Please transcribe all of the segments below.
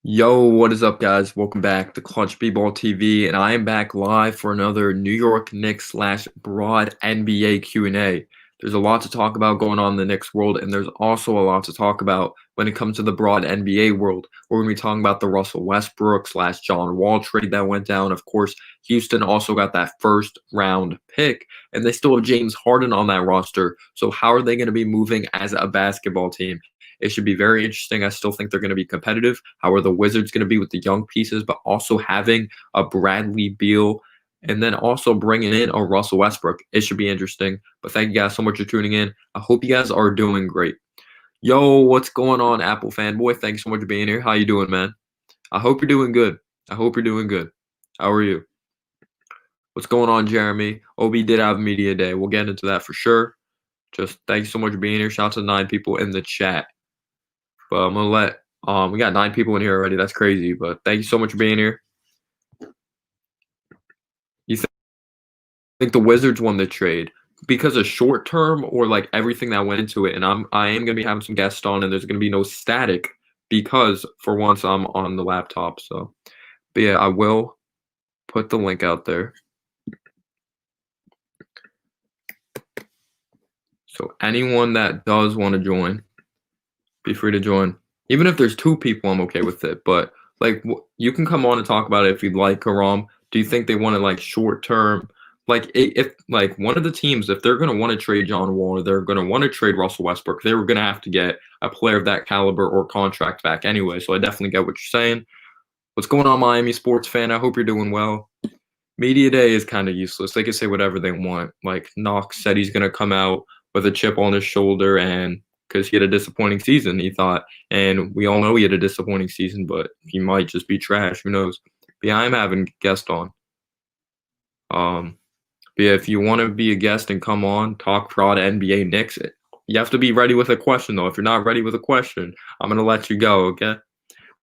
Yo, what is up, guys? Welcome back to Clutch B-Ball TV, and I am back live for another New York Knicks slash broad NBA Q&A. There's a lot to talk about going on in the Knicks world, and there's also a lot to talk about when it comes to the broad NBA world. We're going to be talking about the Russell Westbrook slash John Wall trade that went down. Of course, Houston also got that first round pick, and they still have James Harden on that roster. So how are they going to be moving as a basketball team? It should be very interesting. I still think they're going to be competitive. How are the Wizards going to be with the young pieces, but also having a Bradley Beal and then also bringing in a Russell Westbrook? It should be interesting. But thank you guys so much for tuning in. I hope you guys are doing great. Yo, what's going on, Apple fanboy? Thanks so much for being here. How you doing, man? I hope you're doing good. I hope you're doing good. How are you? What's going on, Jeremy? OB did have media day. We'll get into that for sure. Just thank you so much for being here. Shout out to 9 people in the chat. But I'm gonna let we got 9 people in here already. That's crazy. But thank you so much for being here. You think the Wizards won the trade because of short term or like everything that went into it? And I am gonna be having some guests on, and there's gonna be no static because for once I'm on the laptop. So, but yeah, I will put the link out there. So anyone that does want to join, be free to join. Even if there's 2 people, I'm okay with it. But like, you can come on and talk about it if you'd like, Karam. Do you think they want to like short term? Like, if like one of the teams, if they're gonna want to trade John Wall, or they're gonna want to trade Russell Westbrook, they were gonna have to get a player of that caliber or contract back anyway. So I definitely get what you're saying. What's going on, Miami sports fan? I hope you're doing well. Media day is kind of useless. They can say whatever they want. Like Knox said he's gonna come out with a chip on his shoulder and because he had a disappointing season, he thought. And we all know he had a disappointing season, but he might just be trash. Who knows? But yeah, I'm having guest on. But yeah, if you want to be a guest and come on, talk prod NBA Knicks, you have to be ready with a question, though. If you're not ready with a question, I'm going to let you go, okay?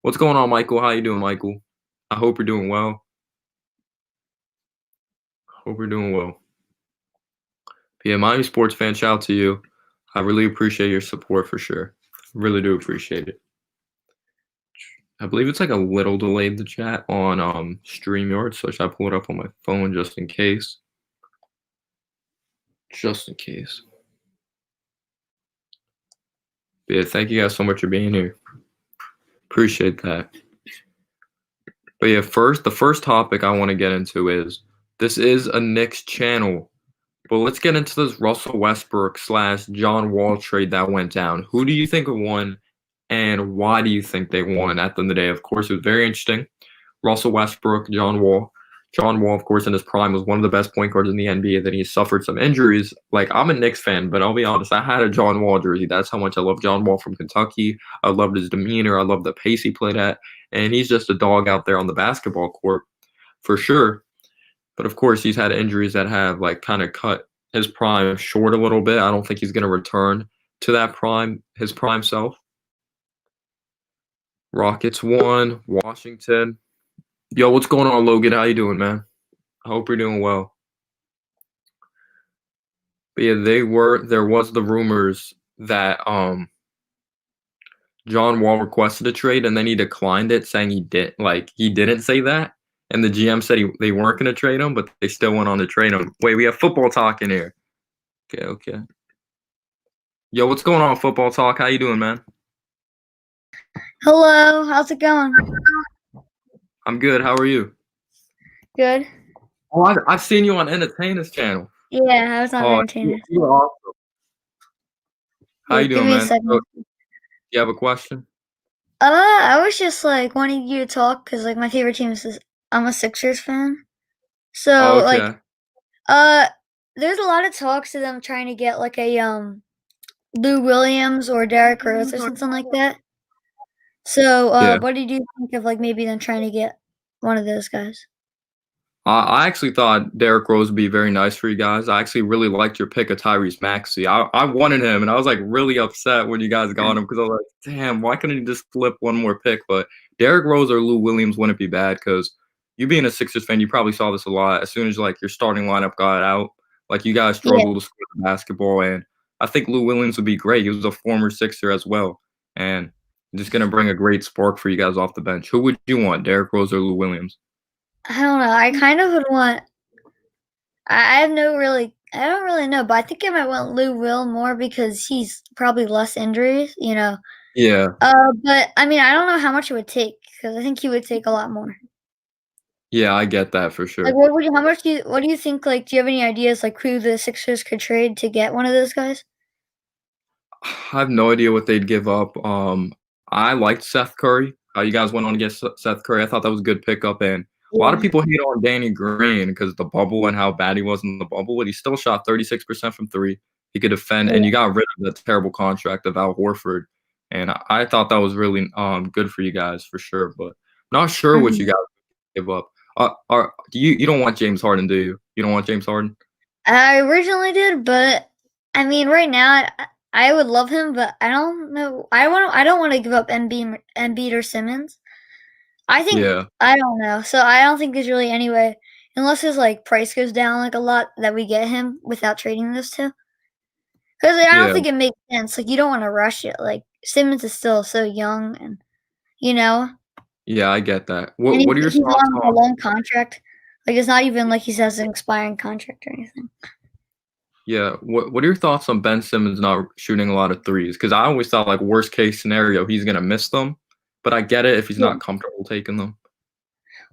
What's going on, Michael? How you doing, Michael? I hope you're doing well. Hope you're doing well. But yeah, Miami sports fan, shout out to you. I really appreciate your support for sure. Really do appreciate it. I believe it's like a little delayed the chat on StreamYard, so should I pull it up on my phone just in case? Just in case. But yeah, thank you guys so much for being here. Appreciate that. But yeah, the first topic I want to get into is this is a Knicks channel. But let's get into this Russell Westbrook slash John Wall trade that went down. Who do you think won, and why do you think they won at the end of the day? Of course, it was very interesting. Russell Westbrook, John Wall. John Wall, of course, in his prime was one of the best point guards in the NBA. Then he suffered some injuries. Like, I'm a Knicks fan, but I'll be honest, I had a John Wall jersey. That's how much I love John Wall from Kentucky. I loved his demeanor. I love the pace he played at. And he's just a dog out there on the basketball court, for sure. But of course, he's had injuries that have like kind of cut his prime short a little bit. I don't think he's going to return to that his prime self. Rockets won. Washington. Yo, what's going on, Logan? How you doing, man? I hope you're doing well. But yeah, there was the rumors that John Wall requested a trade and then he declined it, saying he didn't say that. And the GM said they weren't going to trade him, but they still went on to trade him. Wait, we have football talk in here. Okay. Yo, what's going on, football talk? How you doing, man? Hello, how's it going? I'm good. How are you? Good. Oh, I've seen you on Entertainers channel. Yeah, I was on Entertainers. You're awesome. How you doing, give me man? a second. You have a question? I was just like wanting you to talk because like my favorite team is I'm a Sixers fan. So Okay. there's a lot of talks of them trying to get like a Lou Williams or Derrick Rose or something like that. So Yeah. what did you think of like maybe them trying to get one of those guys? I actually thought Derrick Rose would be very nice for you guys. I actually really liked your pick of Tyrese Maxey. I wanted him, and I was like really upset when you guys got him because I was like, damn, why couldn't you just flip one more pick? But Derrick Rose or Lou Williams wouldn't be bad because you being a Sixers fan, you probably saw this a lot. As soon as like your starting lineup got out, like you guys struggled to score the basketball, and I think Lou Williams would be great. He was a former Sixer as well, and Just gonna bring a great spark for you guys off the bench. Who would you want, Derrick Rose or Lou Williams? I don't know. I kind of would want. I have no really. I don't really know, but I think I might want Lou Will more because he's probably less injuries, you know. Yeah, But I mean, I don't know how much it would take because I think he would take a lot more. yeah, I get that for Like, sure. what would you? How much do you? What do you think? Like, do you have any ideas like who the Sixers could trade to get one of those guys? I have no idea what they'd give up. I liked Seth Curry. How you guys went on to get Seth Curry. I thought that was a good pickup, and a lot of Yeah. people hate on Danny Green because the bubble and how bad he was in the bubble, but he still shot 36% from three. He could defend, and you Yeah. got rid of the terrible contract of Al Horford, and I thought that was really good for you guys for sure. But not sure what you Mhm. guys give up. You don't want James Harden, do you? You don't want James Harden? I originally did, but I mean, right now, I would love him, but I don't know. I don't want to give up Embiid or Simmons. I think Yeah, I don't know. So I don't think there's really any way, unless his like price goes down like a lot, that we get him without trading those two. Because I don't yeah, think it makes sense. Like you don't want to rush it. Like Simmons is still so young, and you know, yeah. I get that. and What are your he's thoughts on a on? long contract. Like it's not even like he has an expiring contract or anything. Yeah, what are your thoughts on Ben Simmons not shooting a lot of threes? Because I always thought, like, worst case scenario, he's gonna miss them, but I get it if he's Yeah. not comfortable taking them.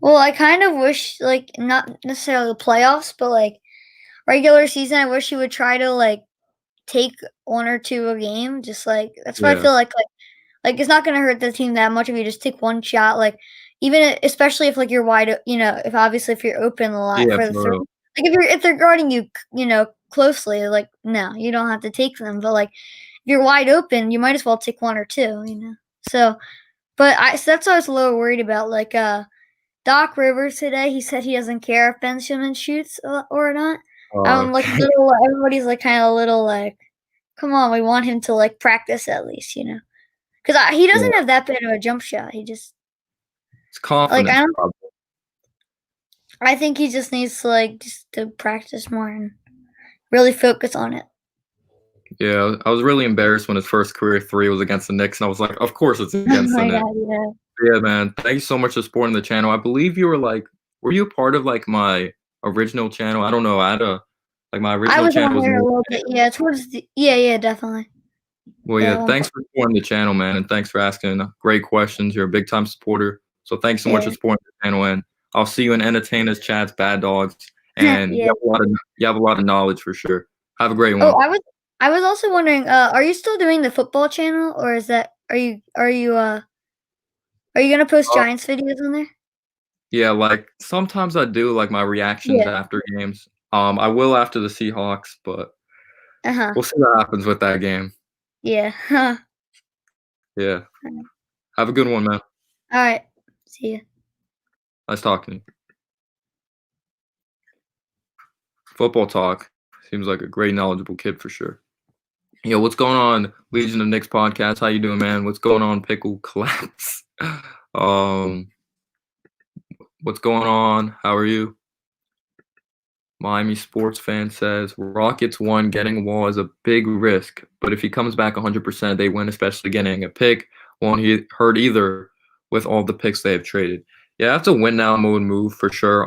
Well, I kind of wish like not necessarily the playoffs, but like regular season. I wish he would try to like take one or two a game. Just like that's what I Yeah, feel like it's not gonna hurt the team that much if you just take one shot, like, especially if, like, you're wide o if obviously if you're open a lot yeah, for the for 3. real. Like, if they're guarding you, closely, like, no, you don't have to take them, but, like, if you're wide open, you might as well take 1 or 2, you know? So, so that's what I was a little worried about, like, Doc Rivers today, he said he doesn't care if Ben Simmons shoots or not. Uh, Like, little everybody's, like, kinda a little like, "Come on, we want him to, like, practice at least," you know? 'Cause he doesn't yeah, have that bad of a jump shot, he just it's like, confidence problem. I think he just needs to, like, just to practice more and really focus on it. Yeah, I was really embarrassed when his first career three was against the Knicks, and I was like, "Of course it's Oh against the my Knicks." god, yeah. Yeah, man, thank you so much for supporting the channel. I believe you were, like were you a part of, like, my original channel? I don't know, I had a like, my I original was channel on was there a more. little bit, yeah, towards the yeah, definitely. Well, Yeah, yeah, at one thanks point. for supporting the channel, man, and thanks for asking great questions. You're a big time supporter. So thanks so much for Yeah. supporting the channel, and I'll see you in Entertainers Chats, Bad Dogs, and Yeah. you have a lot of knowledge for sure. Have a great Oh, one. I was also wondering, are you still doing the football channel, or is that are you gonna post Uh, Giants videos on there? yeah, like sometimes I do like my reactions Yeah. after games. I will after the Seahawks, but Uh-huh. we'll see what happens with that game. Yeah. Yeah. Have a good one, man. Alright. See ya. Nice talking to you. Football talk. Seems like a great knowledgeable kid for sure. Yo, what's going on, Legion of Knicks podcast? How you doing, man? What's going on, Pickle Collapse? um, what's going on? How are you? Miami sports fan says Rockets won. Getting Wall is a big risk, but if he comes back 100%, they win. Especially getting a pick won't hurt either with all the picks they have traded. Yeah, that's a win now mode move for sure.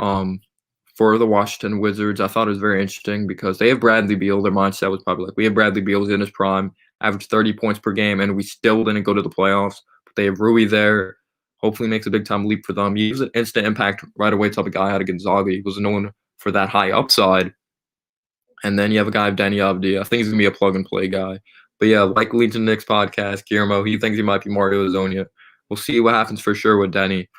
For the Washington Wizards, I thought it was very interesting because they have Bradley Beal. Their mindset was probably like, we have Bradley Beal in his prime, averaged 30 points per game, and we still didn't go to the playoffs. But they have Rui there. Hopefully makes a big time leap for them. He was an instant impact right away type of guy out of Gonzaga. He was known for that high upside. And then you have a guy, Danny Avdi. I think he's going to be a plug and play guy. But yeah, like Legion Knicks podcast, Guillermo, he thinks he might be Mario Azonia. We'll see what happens for sure with Denny.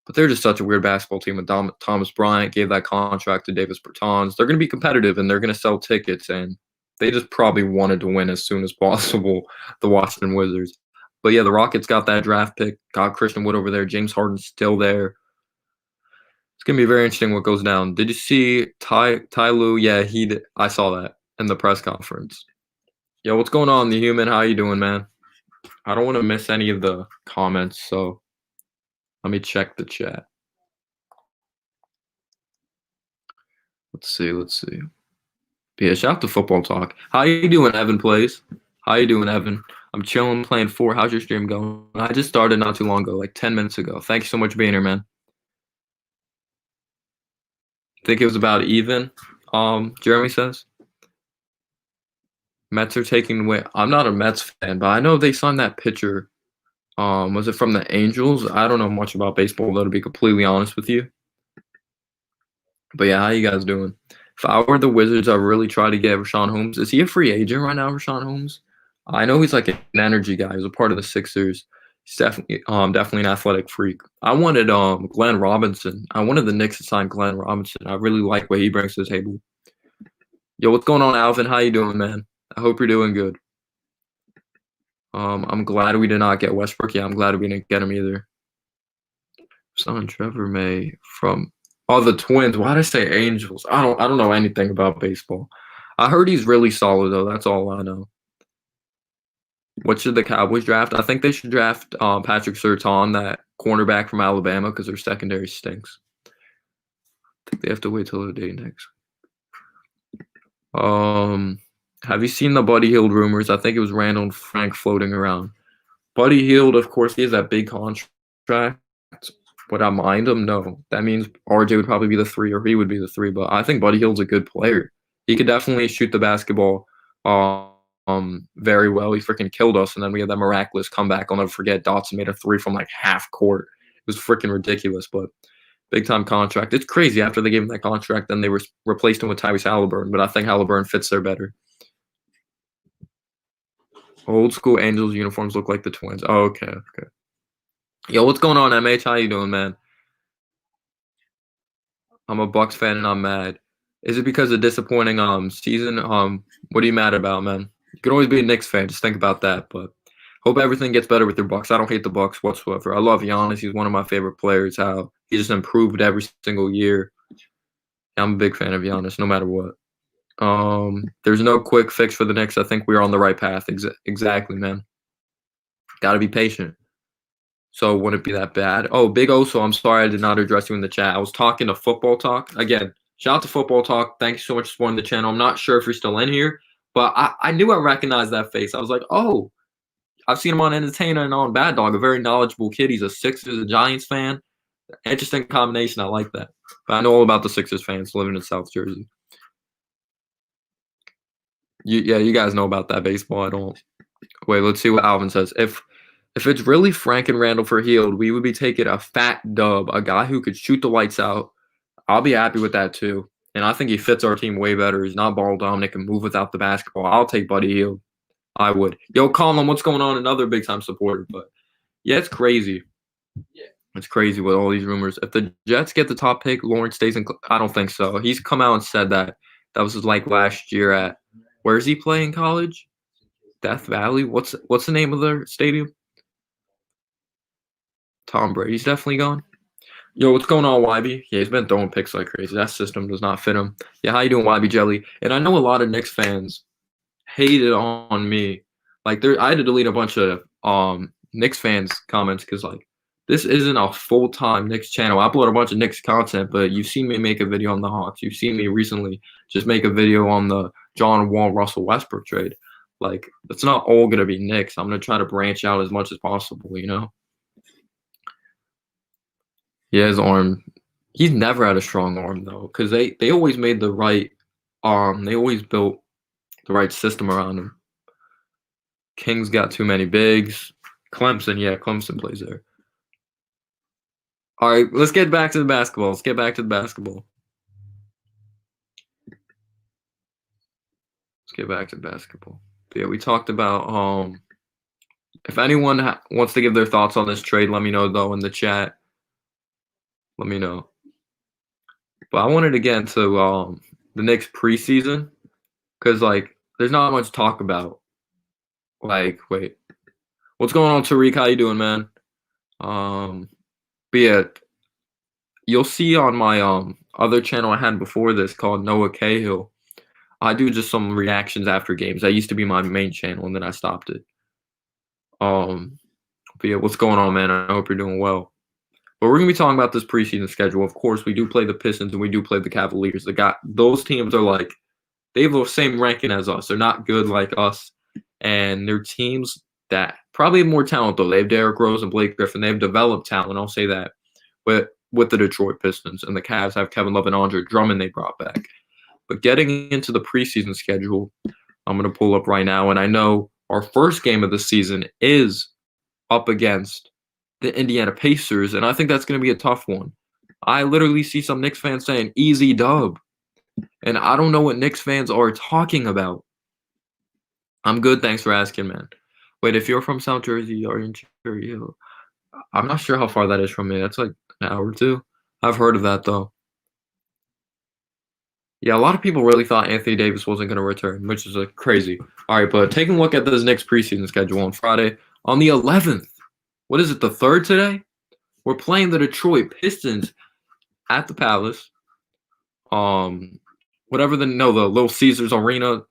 But they're just such a weird basketball team. With Thomas Bryant gave that contract to Davis Bertans. They're going to be competitive and they're going to sell tickets. And they just probably wanted to win as soon as possible, the Washington Wizards. But yeah, the Rockets got that draft pick, got Christian Wood over there. James Harden's still there. It's gonna be very interesting what goes down. Did you see Ty Lue? Yeah, he did. I saw that in the press conference. Yo, what's going on, the human? How you doing, man? I don't want to miss any of the comments, so let me check the chat. Let's see. Let's see. Yeah, shout out to Football Talk. How you doing, Evan? Plays. How you doing, Evan? I'm chilling, playing 4. How's your stream going? I just started not too long ago, like 10 minutes ago. Thank you so much for being here, man. Think it was about even. Jeremy says Mets are taking away. I'm not a Mets fan, but I know they signed that pitcher. Was it from the Angels? I don't know much about baseball, though, to be completely honest with you. But yeah, how you guys doing? If I were the Wizards, I'd really try to get Rashawn Holmes. Is he a free agent right now, Rashawn Holmes? I know he's like an energy guy. He's a part of the Sixers. He's definitely an athletic freak. I wanted Glenn Robinson. I wanted the Knicks to sign Glenn Robinson. I really like what he brings to the table. Yo, what's going on, Alvin? How you doing, man? I hope you're doing good. I'm glad we did not get Westbrook. Yeah, I'm glad we didn't get him either. Son Trevor May from the Twins. Why did I say Angels? I don't know anything about baseball. I heard he's really solid though. That's all I know. What should the Cowboys draft? I think they should draft Patrick Surtain, that cornerback from Alabama, because their secondary stinks. I think they have to wait till the day next. Have you seen the Buddy Hield rumors? I think it was Randall and Frank floating around. Buddy Hield, of course, he has that big contract. Would I mind him? No. That means RJ would probably be the 3, or he would be the 3. But I think Buddy Hield's a good player. He could definitely shoot the basketball very well. He freaking killed us, and then we had that miraculous comeback. I'll never forget. Dotson made a 3 from like half court. It was freaking ridiculous, but big time contract. It's crazy. After they gave him that contract, then they replaced him with Tyrese Halliburton. But I think Halliburton fits there better. Old school Angels uniforms look like the Twins. Oh, okay. Yo, what's going on, MH? How you doing, man? I'm a Bucks fan and I'm mad. Is it because of disappointing season? What are you mad about, man? You can always be a Knicks fan. Just think about that. But hope everything gets better with your Bucks. I don't hate the Bucks whatsoever. I love Giannis. He's one of my favorite players. How he just improved every single year. I'm a big fan of Giannis, no matter what. There's no quick fix for the Knicks. I think we're on the right path. Exactly, man. Got to be patient. So it wouldn't be that bad. Oh, Big Oso, I'm sorry I did not address you in the chat. I was talking to Football Talk. Again, shout out to Football Talk. Thank you so much for supporting the channel. I'm not sure if you're still in here, but I knew I recognized that face. I was like, oh, I've seen him on Entertainer and on Bad Dog, a very knowledgeable kid. He's a Sixers and Giants fan. Interesting combination. I like that. But I know all about the Sixers fans living in South Jersey. You guys know about that baseball. I don't. Wait, let's see what Alvin says. If it's really Frank and Randall for Hield, we would be taking a fat dub, a guy who could shoot the lights out. I'll be happy with that too. And I think he fits our team way better. He's not ball dominant, can move without the basketball. I'll take Buddy Hield. I would. Yo, Colin, what's going on? Another big time supporter. But yeah, it's crazy. It's crazy with all these rumors. If the Jets get the top pick, Lawrence stays in. I don't think so. He's come out and said that. That was like last year at, where is he playing college? Death Valley. What's the name of the stadium? Tom Brady's definitely gone. Yo, what's going on, YB? Yeah, he's been throwing picks like crazy. That system does not fit him. Yeah, how you doing, YB Jelly? And I know a lot of Knicks fans hated on me. Like, I had to delete a bunch of Knicks fans comments because like this isn't a full-time Knicks channel. I upload a bunch of Knicks content, but you've seen me make a video on the Hawks. You've seen me recently just make a video on the John Wall Russell Westbrook trade. Like, it's not all gonna be Knicks. I'm gonna try to branch out as much as possible, you know. Yeah, his arm. He's never had a strong arm though, because they always made the right they always built the right system around him. Kings got too many bigs. Clemson, yeah, Clemson plays there. All right, let's get back to the basketball. But yeah, we talked about if anyone wants to give their thoughts on this trade, let me know though in the chat. Let me know. But I wanted to get into the Knicks preseason because like there's not much to talk about. Like, wait, what's going on, Tariq? How you doing, man? But yeah, you'll see on my other channel I had before this called Noah Cahill. I do just some reactions after games. That used to be my main channel, and then I stopped it. But yeah, what's going on, man? I hope you're doing well. But we're gonna be talking about this preseason schedule. Of course, we do play the Pistons and we do play the Cavaliers. Those teams are like they have the same ranking as us. They're not good like us, and their teams that probably have more talent though. They have Derrick Rose and Blake Griffin. They have developed talent. I'll say that. With the Detroit Pistons, and the Cavs have Kevin Love and Andre Drummond they brought back. But getting into the preseason schedule, I'm going to pull up right now, and I know our first game of the season is up against the Indiana Pacers, and I think that's going to be a tough one. I literally see some Knicks fans saying easy dub, and I don't know what Knicks fans are talking about. I'm good, thanks for asking, man. Wait, if you're from South Jersey or in Cherry Hill, I'm not sure how far that is from me. That's like an hour or two. I've heard of that though. Yeah, a lot of people really thought Anthony Davis wasn't going to return, which is crazy. All right, but taking a look at this next preseason schedule on Friday, on the 11th, what is it, the 3rd today? We're playing the Detroit Pistons at the Palace. Whatever the Little Caesars Arena,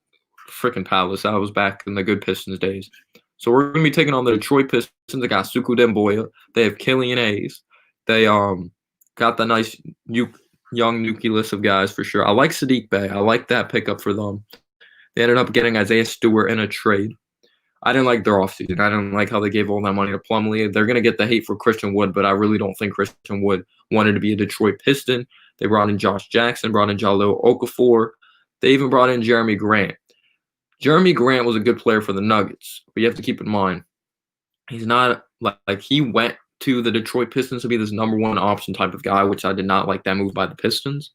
freaking Palace. That was back in the good Pistons days. So we're going to be taking on the Detroit Pistons. They got Suku Demboya. They have Killian Hayes. They got the nice young nucleus of guys for sure. I like Sadiq Bey. I like that pickup for them. They ended up getting Isaiah Stewart in a trade. I didn't like their offseason. I didn't like how they gave all that money to Plumlee. They're going to get the hate for Christian Wood, but I really don't think Christian Wood wanted to be a Detroit Piston. They brought in Josh Jackson, brought in Jalil Okafor. They even brought in Jeremy Grant. Jeremy Grant was a good player for the Nuggets, but you have to keep in mind, he's not like he went to the Detroit Pistons to be this number one option type of guy, which I did not like that move by the Pistons.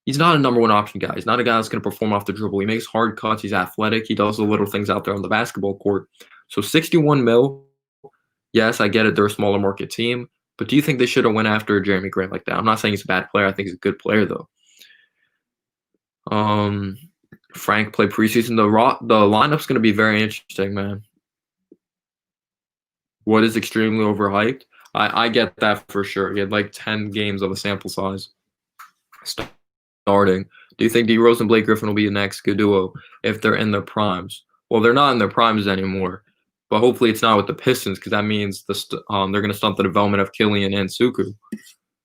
He's not a number one option guy. He's not a guy that's going to perform off the dribble. He makes hard cuts. He's athletic. He does the little things out there on the basketball court. So 61 mil, yes, I get it. They're a smaller market team. But do you think they should have went after Jeremy Grant like that? I'm not saying he's a bad player. I think he's a good player, though. Frank played preseason. The lineup's going to be very interesting, man. What is extremely overhyped? I get that for sure. He had like 10 games of a sample size starting. Do you think D Rose and Blake Griffin will be the next good duo if they're in their primes? Well, they're not in their primes anymore, but hopefully it's not with the Pistons because that means they're going to stunt the development of Killian and Suku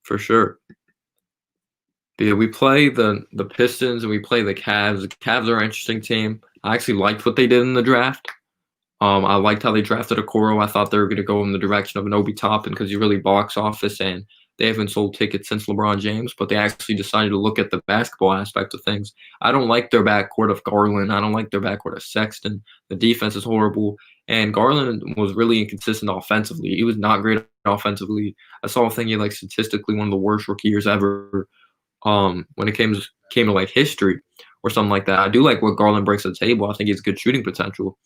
for sure. But yeah, we play the Pistons and we play the Cavs. The Cavs are an interesting team. I actually liked what they did in the draft. I liked how they drafted Okoro. I thought they were going to go in the direction of an Obi Toppin because he really box office and they haven't sold tickets since LeBron James, but they actually decided to look at the basketball aspect of things. I don't like their backcourt of Garland. I don't like their backcourt of Sexton. The defense is horrible. And Garland was really inconsistent offensively. He was not great offensively. I saw a thing he like statistically one of the worst rookie years ever when it came to like history or something like that. I do like what Garland brings to the table. I think he has good shooting potential.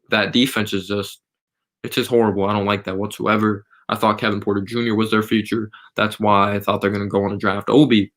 That defense is it's just horrible. I don't like that whatsoever. I thought Kevin Porter Jr. was their future. That's why I thought they're going to go on a draft Obi.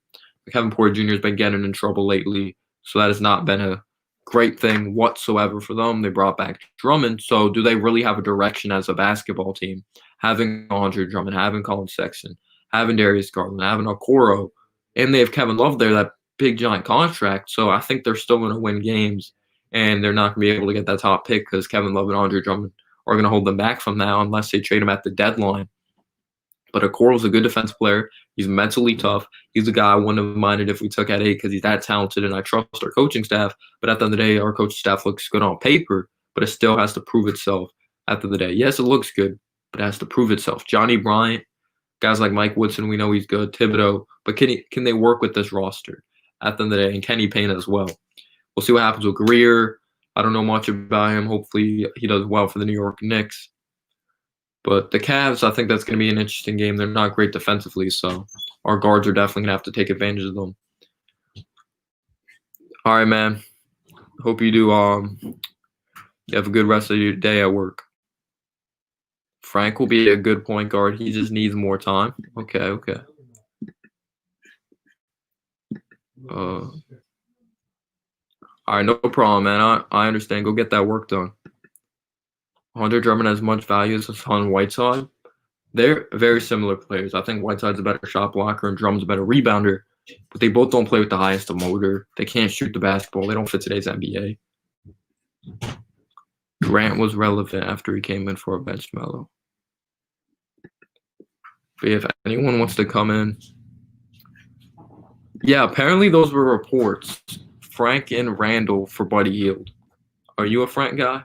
Kevin Porter Jr. has been getting in trouble lately, so that has not been a great thing whatsoever for them. They brought back Drummond, so do they really have a direction as a basketball team? Having Andre Drummond, having Colin Sexton, having Darius Garland, having Okoro, and they have Kevin Love there, that big giant contract, so I think they're still going to win games, and they're not going to be able to get that top pick because Kevin Love and Andre Drummond are going to hold them back from now unless they trade him at the deadline. But Okoro's a good defense player. He's mentally tough. He's a guy I wouldn't have minded if we took at 8 because he's that talented and I trust our coaching staff. But at the end of the day, our coaching staff looks good on paper, but it still has to prove itself at the end of the day. Yes, it looks good, but it has to prove itself. Johnny Bryant, guys like Mike Woodson, we know he's good. Thibodeau, but can they work with this roster at the end of the day? And Kenny Payne as well. We'll see what happens with Greer. I don't know much about him. Hopefully he does well for the New York Knicks. But the Cavs, I think that's going to be an interesting game. They're not great defensively, so our guards are definitely going to have to take advantage of them. All right, man. Hope you do. You have a good rest of your day at work. Frank will be a good point guard. He just needs more time. Okay. All right, no problem, man. I understand. Go get that work done. Andre Drummond has much value as Hassan Whiteside. They're very similar players. I think Whiteside's a better shot blocker and Drummond's a better rebounder, but they both don't play with the highest of motor. They can't shoot the basketball. They don't fit today's NBA. Grant was relevant after he came in for a bench mellow. But if anyone wants to come in, yeah, apparently those were reports. Frank and Randall for Buddy Hield. Are you a Frank guy?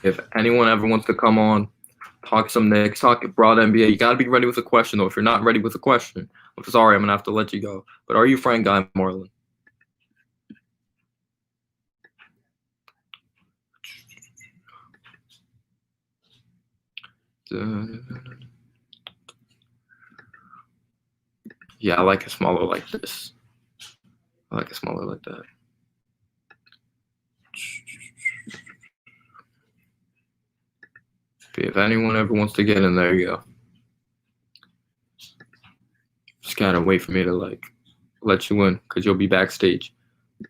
If anyone ever wants to come on, talk some Knicks, talk broad NBA, you got to be ready with a question, though. If you're not ready with a question, I'm sorry, I'm going to have to let you go. But are you Frank Guy Marlin? Yeah, I like it smaller like this. I like it smaller like that. If anyone ever wants to get in there, you go. Just gotta wait for me to like let you in because you'll be backstage.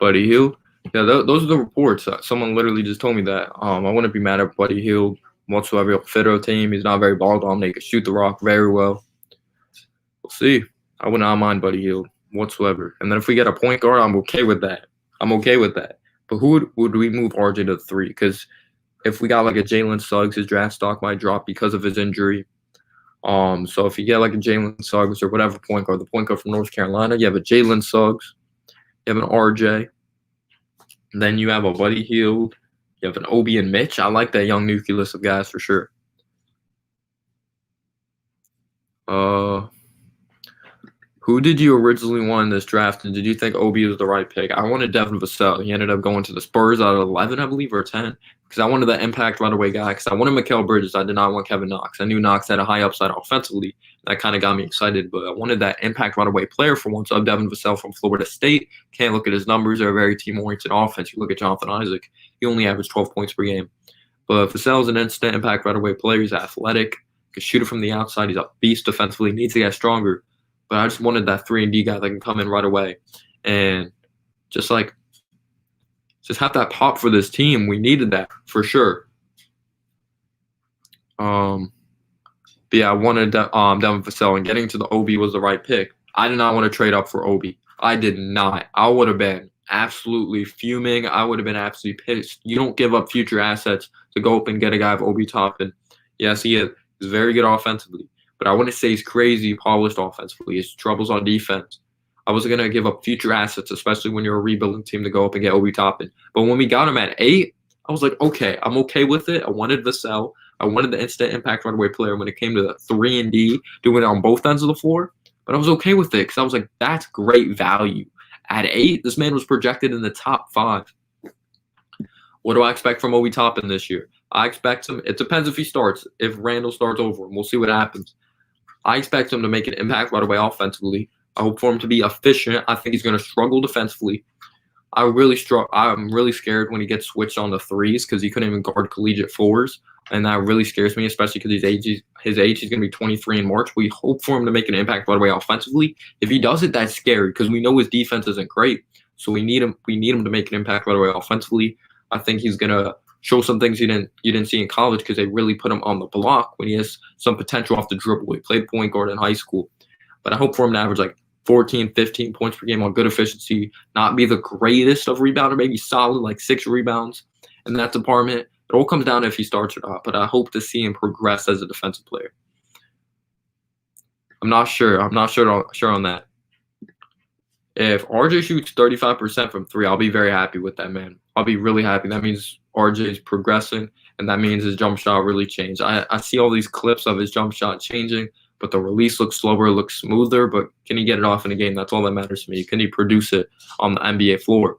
Buddy Hield, yeah, those are the reports. Someone literally just told me that. I wouldn't be mad at Buddy Hield whatsoever. He'll fit our team. He's not very ball dominant. He can shoot the rock very well. We'll see. I would not mind Buddy Hield whatsoever. And then if we get a point guard, I'm okay with that. I'm okay with that. But who would we move RJ to 3? Because if we got like a Jalen Suggs, his draft stock might drop because of his injury. So if you get like a Jalen Suggs or whatever point guard, the point guard from North Carolina, you have a Jalen Suggs, you have an RJ, and then you have a Buddy Hield, you have an Obi and Mitch. I like that young nucleus of guys for sure. Who did you originally want in this draft, and did you think Obi was the right pick? I wanted Devin Vassell. He ended up going to the Spurs out of 11, I believe, or 10, because I wanted the impact right away guy, because I wanted Mikal Bridges. I did not want Kevin Knox. I knew Knox had a high upside offensively. That kind of got me excited, but I wanted that impact right away player for once. I'm Devin Vassell from Florida State. Can't look at his numbers. They're a very team-oriented offense. You look at Jonathan Isaac. He only averaged 12 points per game. But Vassell's an instant impact right away player. He's athletic. Can shoot it from the outside. He's a beast defensively. Needs to get stronger. But I just wanted that 3-and-D guy that can come in right away and just have that pop for this team. We needed that for sure. But yeah, I wanted Devin Vassell, and getting to the Obi was the right pick. I did not want to trade up for Obi. I did not. I would have been absolutely fuming. I would have been absolutely pissed. You don't give up future assets to go up and get a guy of Obi Toppin. Yes, he is. He's very good offensively. But I wouldn't say he's crazy polished offensively. His troubles on defense. I wasn't going to give up future assets, especially when you're a rebuilding team, to go up and get Obi Toppin. But when we got him at 8, I was like, okay, I'm okay with it. I wanted Vassell. I wanted the instant impact right away player when it came to the 3-and-D, doing it on both ends of the floor. But I was okay with it because I was like, that's great value. At 8, this man was projected in the top 5. What do I expect from Obi Toppin this year? I expect him. It depends if he starts. If Randall starts over him, we'll see what happens. I expect him to make an impact right away offensively. I hope for him to be efficient. I think he's going to struggle defensively. I'm really scared when he gets switched on the 3s because he couldn't even guard collegiate 4s. And that really scares me, especially because his age, he's going to be 23 in March. We hope for him to make an impact right away offensively. If he does it, that's scary because we know his defense isn't great. So we need him to make an impact right away offensively. I think he's going to show some things you didn't see in college because they really put him on the block when he has some potential off the dribble. He played point guard in high school. But I hope for him to average like 14, 15 points per game on good efficiency, not be the greatest of rebounder, maybe solid, like 6 rebounds in that department. It all comes down to if he starts or not, but I hope to see him progress as a defensive player. I'm not sure on that. If RJ shoots 35% from 3, I'll be very happy with that, man. I'll be really happy. That means RJ is progressing, and that means his jump shot really changed. I see all these clips of his jump shot changing, but the release looks slower, looks smoother, but can he get it off in a game? That's all that matters to me. Can he produce it on the NBA floor?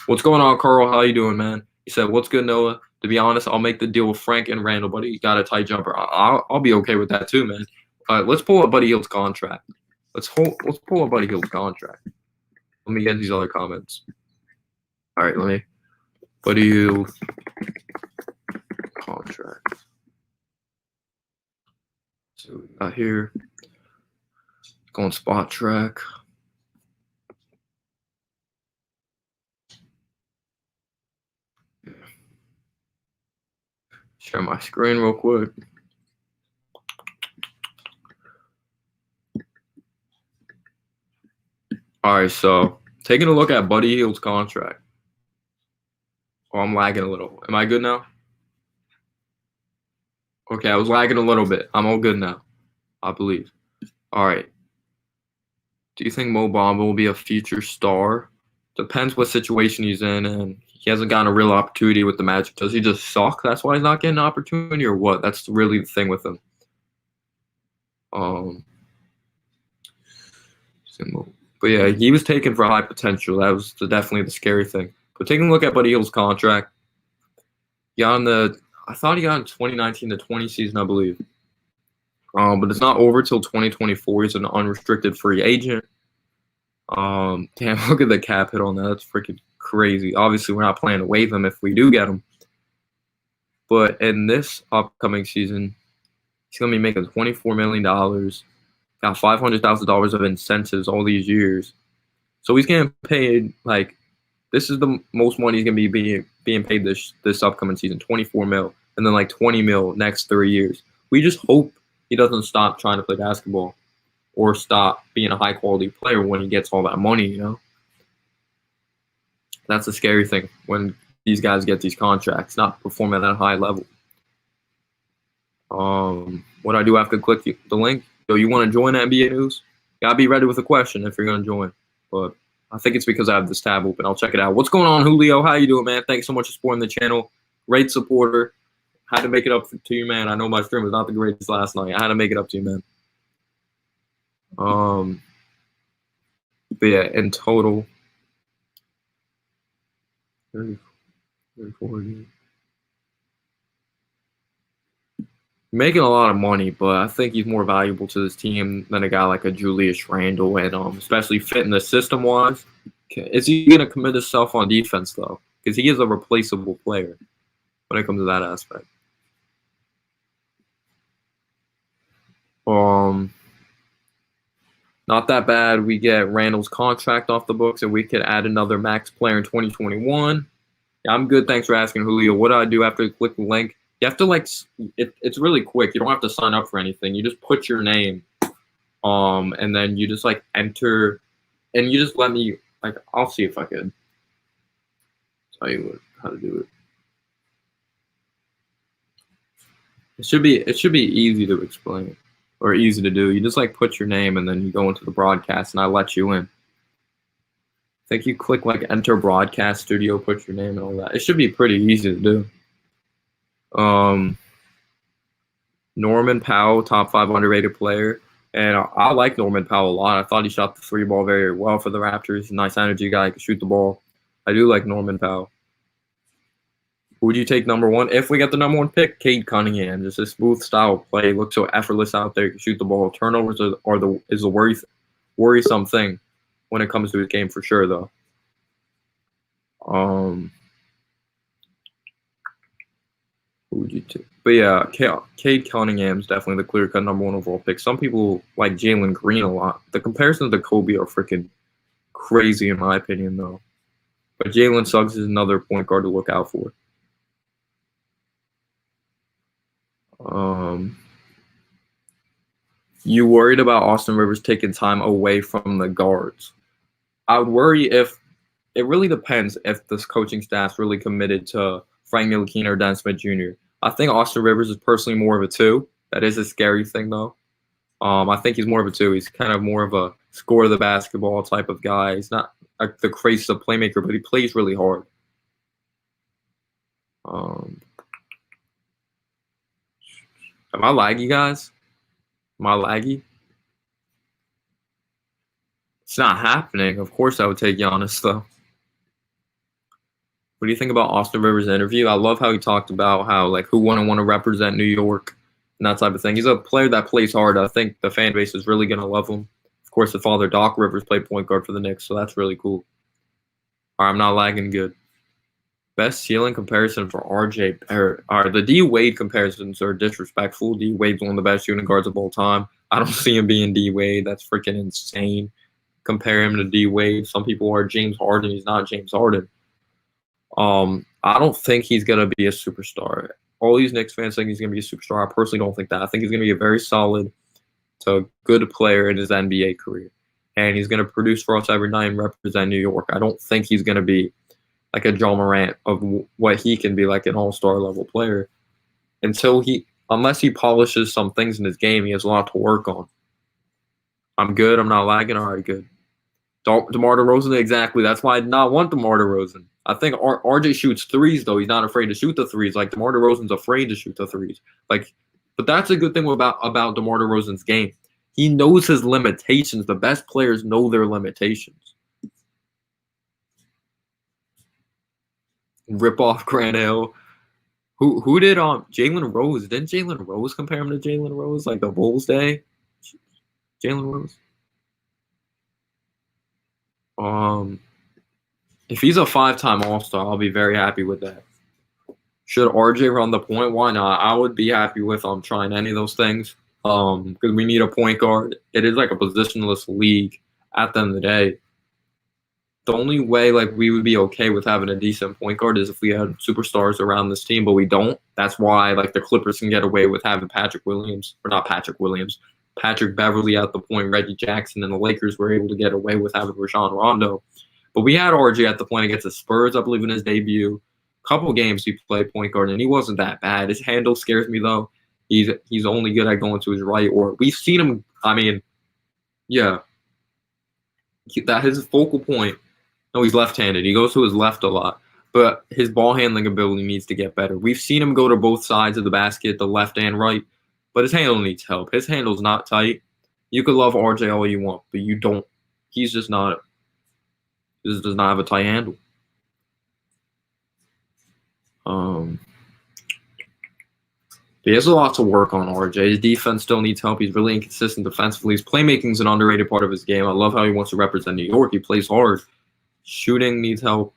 What's going on, Carl? How you doing, man? He said, what's good, Noah? To be honest, I'll make the deal with Frank and Randall, but he got a tight jumper. I'll be okay with that too, man. Let's pull up Buddy Hield's contract. Let's pull up Buddy Hield's contract. Let me get these other comments. All right, let me. Buddy Hield contract. So we got here. Go on Spot Track. Share my screen real quick. All right, so taking a look at Buddy Hield's contract. Oh, I'm lagging a little. Am I good now? Okay, I was lagging a little bit. I'm all good now, I believe. All right. Do you think Mo Bamba will be a future star? Depends what situation he's in, and He hasn't gotten a real opportunity with the Magic. Does he just suck? That's why he's not getting an opportunity, or what? That's really the thing with him. But yeah, he was taken for high potential. That was definitely the scary thing. But taking a look at Buddy Hield's contract, I thought he got in 2019 to 20 season, I believe. But it's not over till 2024. He's an unrestricted free agent. Damn, look at the cap hit on that. That's freaking crazy. Obviously, we're not planning to waive him if we do get him. But in this upcoming season, he's going to be making $24 million. Got $500,000 of incentives all these years. So he's getting paid, like, this is the most money he's going to be being paid this upcoming season, 24 mil. And then like 20 mil next 3 years. We just hope he doesn't stop trying to play basketball or stop being a high-quality player when he gets all that money, you know? That's the scary thing when these guys get these contracts, not perform at a high level. What I do have to click the link. So you want to join NBA News? You gotta be ready with a question if you're gonna join. But I think it's because I have this tab open. I'll check it out. What's going on, Julio? How you doing, man? Thanks so much for supporting the channel. Great supporter. Had to make it up to you, man. I know my stream was not the greatest last night. I had to make it up to you, man. But yeah, in total, 34. Making a lot of money, but I think he's more valuable to this team than a guy like a Julius Randle, and especially fitting the system-wise. Is he going to commit himself on defense, though? Because he is a replaceable player when it comes to that aspect. Not that bad. We get Randall's contract off the books, and we could add another max player in 2021. Yeah, I'm good. Thanks for asking, Julio. What do I do after I click the link? You have to, like, it's really quick. You don't have to sign up for anything. You just put your name, and then you just, like, enter, and you just let me, like, I'll see if I can tell you how to do it. It should be easy to explain or easy to do. You just, like, put your name, and then you go into the broadcast, and I let you in. I think you click, like, enter broadcast studio, put your name and all that. It should be pretty easy to do. Norman Powell, top 5 underrated player. And I like Norman Powell a lot. I thought he shot the 3 ball very well for the Raptors. Nice energy guy, can shoot the ball. I do like Norman Powell. Who would you take number 1? If we get the number 1 pick, Cade Cunningham. Just a smooth style of play. Looks so effortless out there. Can shoot the ball. Turnovers is a worrisome thing when it comes to his game for sure, though. Who would you take? But yeah, Cade Cunningham is definitely the clear-cut number 1 overall pick. Some people like Jalen Green a lot. The comparisons to Kobe are freaking crazy in my opinion, though. But Jalen Suggs is another point guard to look out for. You worried about Austin Rivers taking time away from the guards? I would worry if it really depends if this coaching staff's really committed to Frank Ntilikina or Dennis Smith Jr. I think Austin Rivers is personally more of a 2. That is a scary thing, though. I think he's more of a 2. He's kind of more of a score the basketball type of guy. He's not like the craziest of playmaker, but he plays really hard. Am I laggy, guys? Am I laggy? It's not happening. Of course I would take Giannis, though. What do you think about Austin Rivers' interview? I love how he talked about how, like, who wouldn't want to represent New York and that type of thing. He's a player that plays hard. I think the fan base is really going to love him. Of course, the father, Doc Rivers, played point guard for the Knicks, so that's really cool. All right, I'm not lagging good. Best ceiling comparison for RJ Barrett. All right, the D Wade comparisons are disrespectful. D Wade's one of the best shooting guards of all time. I don't see him being D Wade. That's freaking insane. Compare him to D Wade. Some people are James Harden. He's not James Harden. I don't think he's gonna be a superstar. All these Knicks fans think he's gonna be a superstar. I personally don't think that. I think he's gonna be a very solid to good player in his NBA career, and he's gonna produce for us every night and represent New York. I don't think he's gonna be like a John Morant of what he can be, like an all-star level player. Unless he polishes some things in his game, he has a lot to work on. I'm good. I'm not lagging. All right, good. DeMar DeRozan, exactly. That's why I did not want DeMar DeRozan. I think RJ shoots threes though. He's not afraid to shoot the threes. Like DeMar DeRozan's afraid to shoot the threes. Like, but that's a good thing about DeMar DeRozan's game. He knows his limitations. The best players know their limitations. Rip off Grant Hill. Who did Jalen Rose? Didn't Jalen Rose compare him to Jalen Rose like the Bulls day? Jalen Rose. If he's a 5-time All-Star, I'll be very happy with that. Should RJ run the point? Why not? I would be happy with trying any of those things. Because we need a point guard. It is like a positionless league at the end of the day. The only way like we would be okay with having a decent point guard is if we had superstars around this team, but we don't. That's why like the Clippers can get away with having Patrick Beverly at the point, Reggie Jackson, and the Lakers were able to get away with having Rajon Rondo. But we had RJ at the point against the Spurs, I believe, in his debut. A couple games he played point guard, and he wasn't that bad. His handle scares me though. He's only good at going to his right, or we've seen him. I mean, yeah, that his focal point. No, he's left-handed. He goes to his left a lot, but his ball handling ability needs to get better. We've seen him go to both sides of the basket, the left and right, but his handle needs help. His handle's not tight. You could love RJ all you want, but you don't. He's just not. He just does not have a tight handle. He has a lot to work on, RJ. His defense still needs help. He's really inconsistent defensively. His playmaking is an underrated part of his game. I love how he wants to represent New York. He plays hard. Shooting needs help.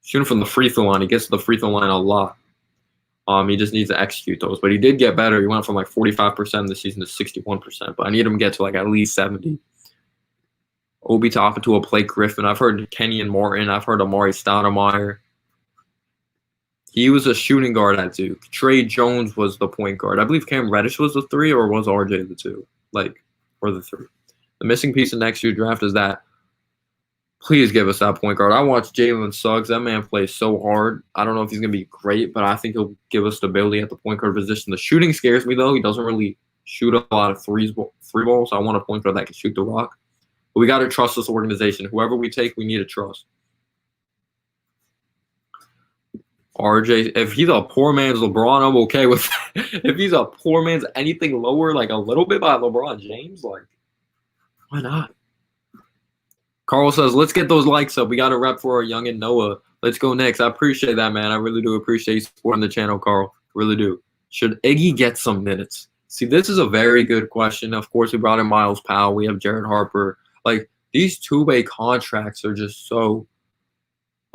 Shooting from the free throw line. He gets to the free throw line a lot. He just needs to execute those. But he did get better. He went from like 45% this season to 61%. But I need him to get to like at least 70. Obi Toppin to a Blake Griffin. I've heard Kenyon Martin. I've heard Amari Stoudemire. He was a shooting guard at Duke. Trey Jones was the point guard. I believe Cam Reddish was the 3, or was RJ the 2? Or the 3. The missing piece of next year's draft is that. Please give us that point guard. I watched Jalen Suggs. That man plays so hard. I don't know if he's going to be great, but I think he'll give us stability at the point guard position. The shooting scares me, though. He doesn't really shoot a lot of three balls. I want a point guard that can shoot the rock. But we got to trust this organization. Whoever we take, we need to trust. RJ, if he's a poor man's LeBron, I'm okay with that. If he's a poor man's anything lower, like a little bit by LeBron James, like, why not? Carl says, let's get those likes up. We got a rep for our youngin' Noah. Let's go next. I appreciate that, man. I really do appreciate you supporting the channel, Carl. Really do. Should Iggy get some minutes? See, this is a very good question. Of course, we brought in Miles Powell. We have Jared Harper. Like, these two-way contracts are just so,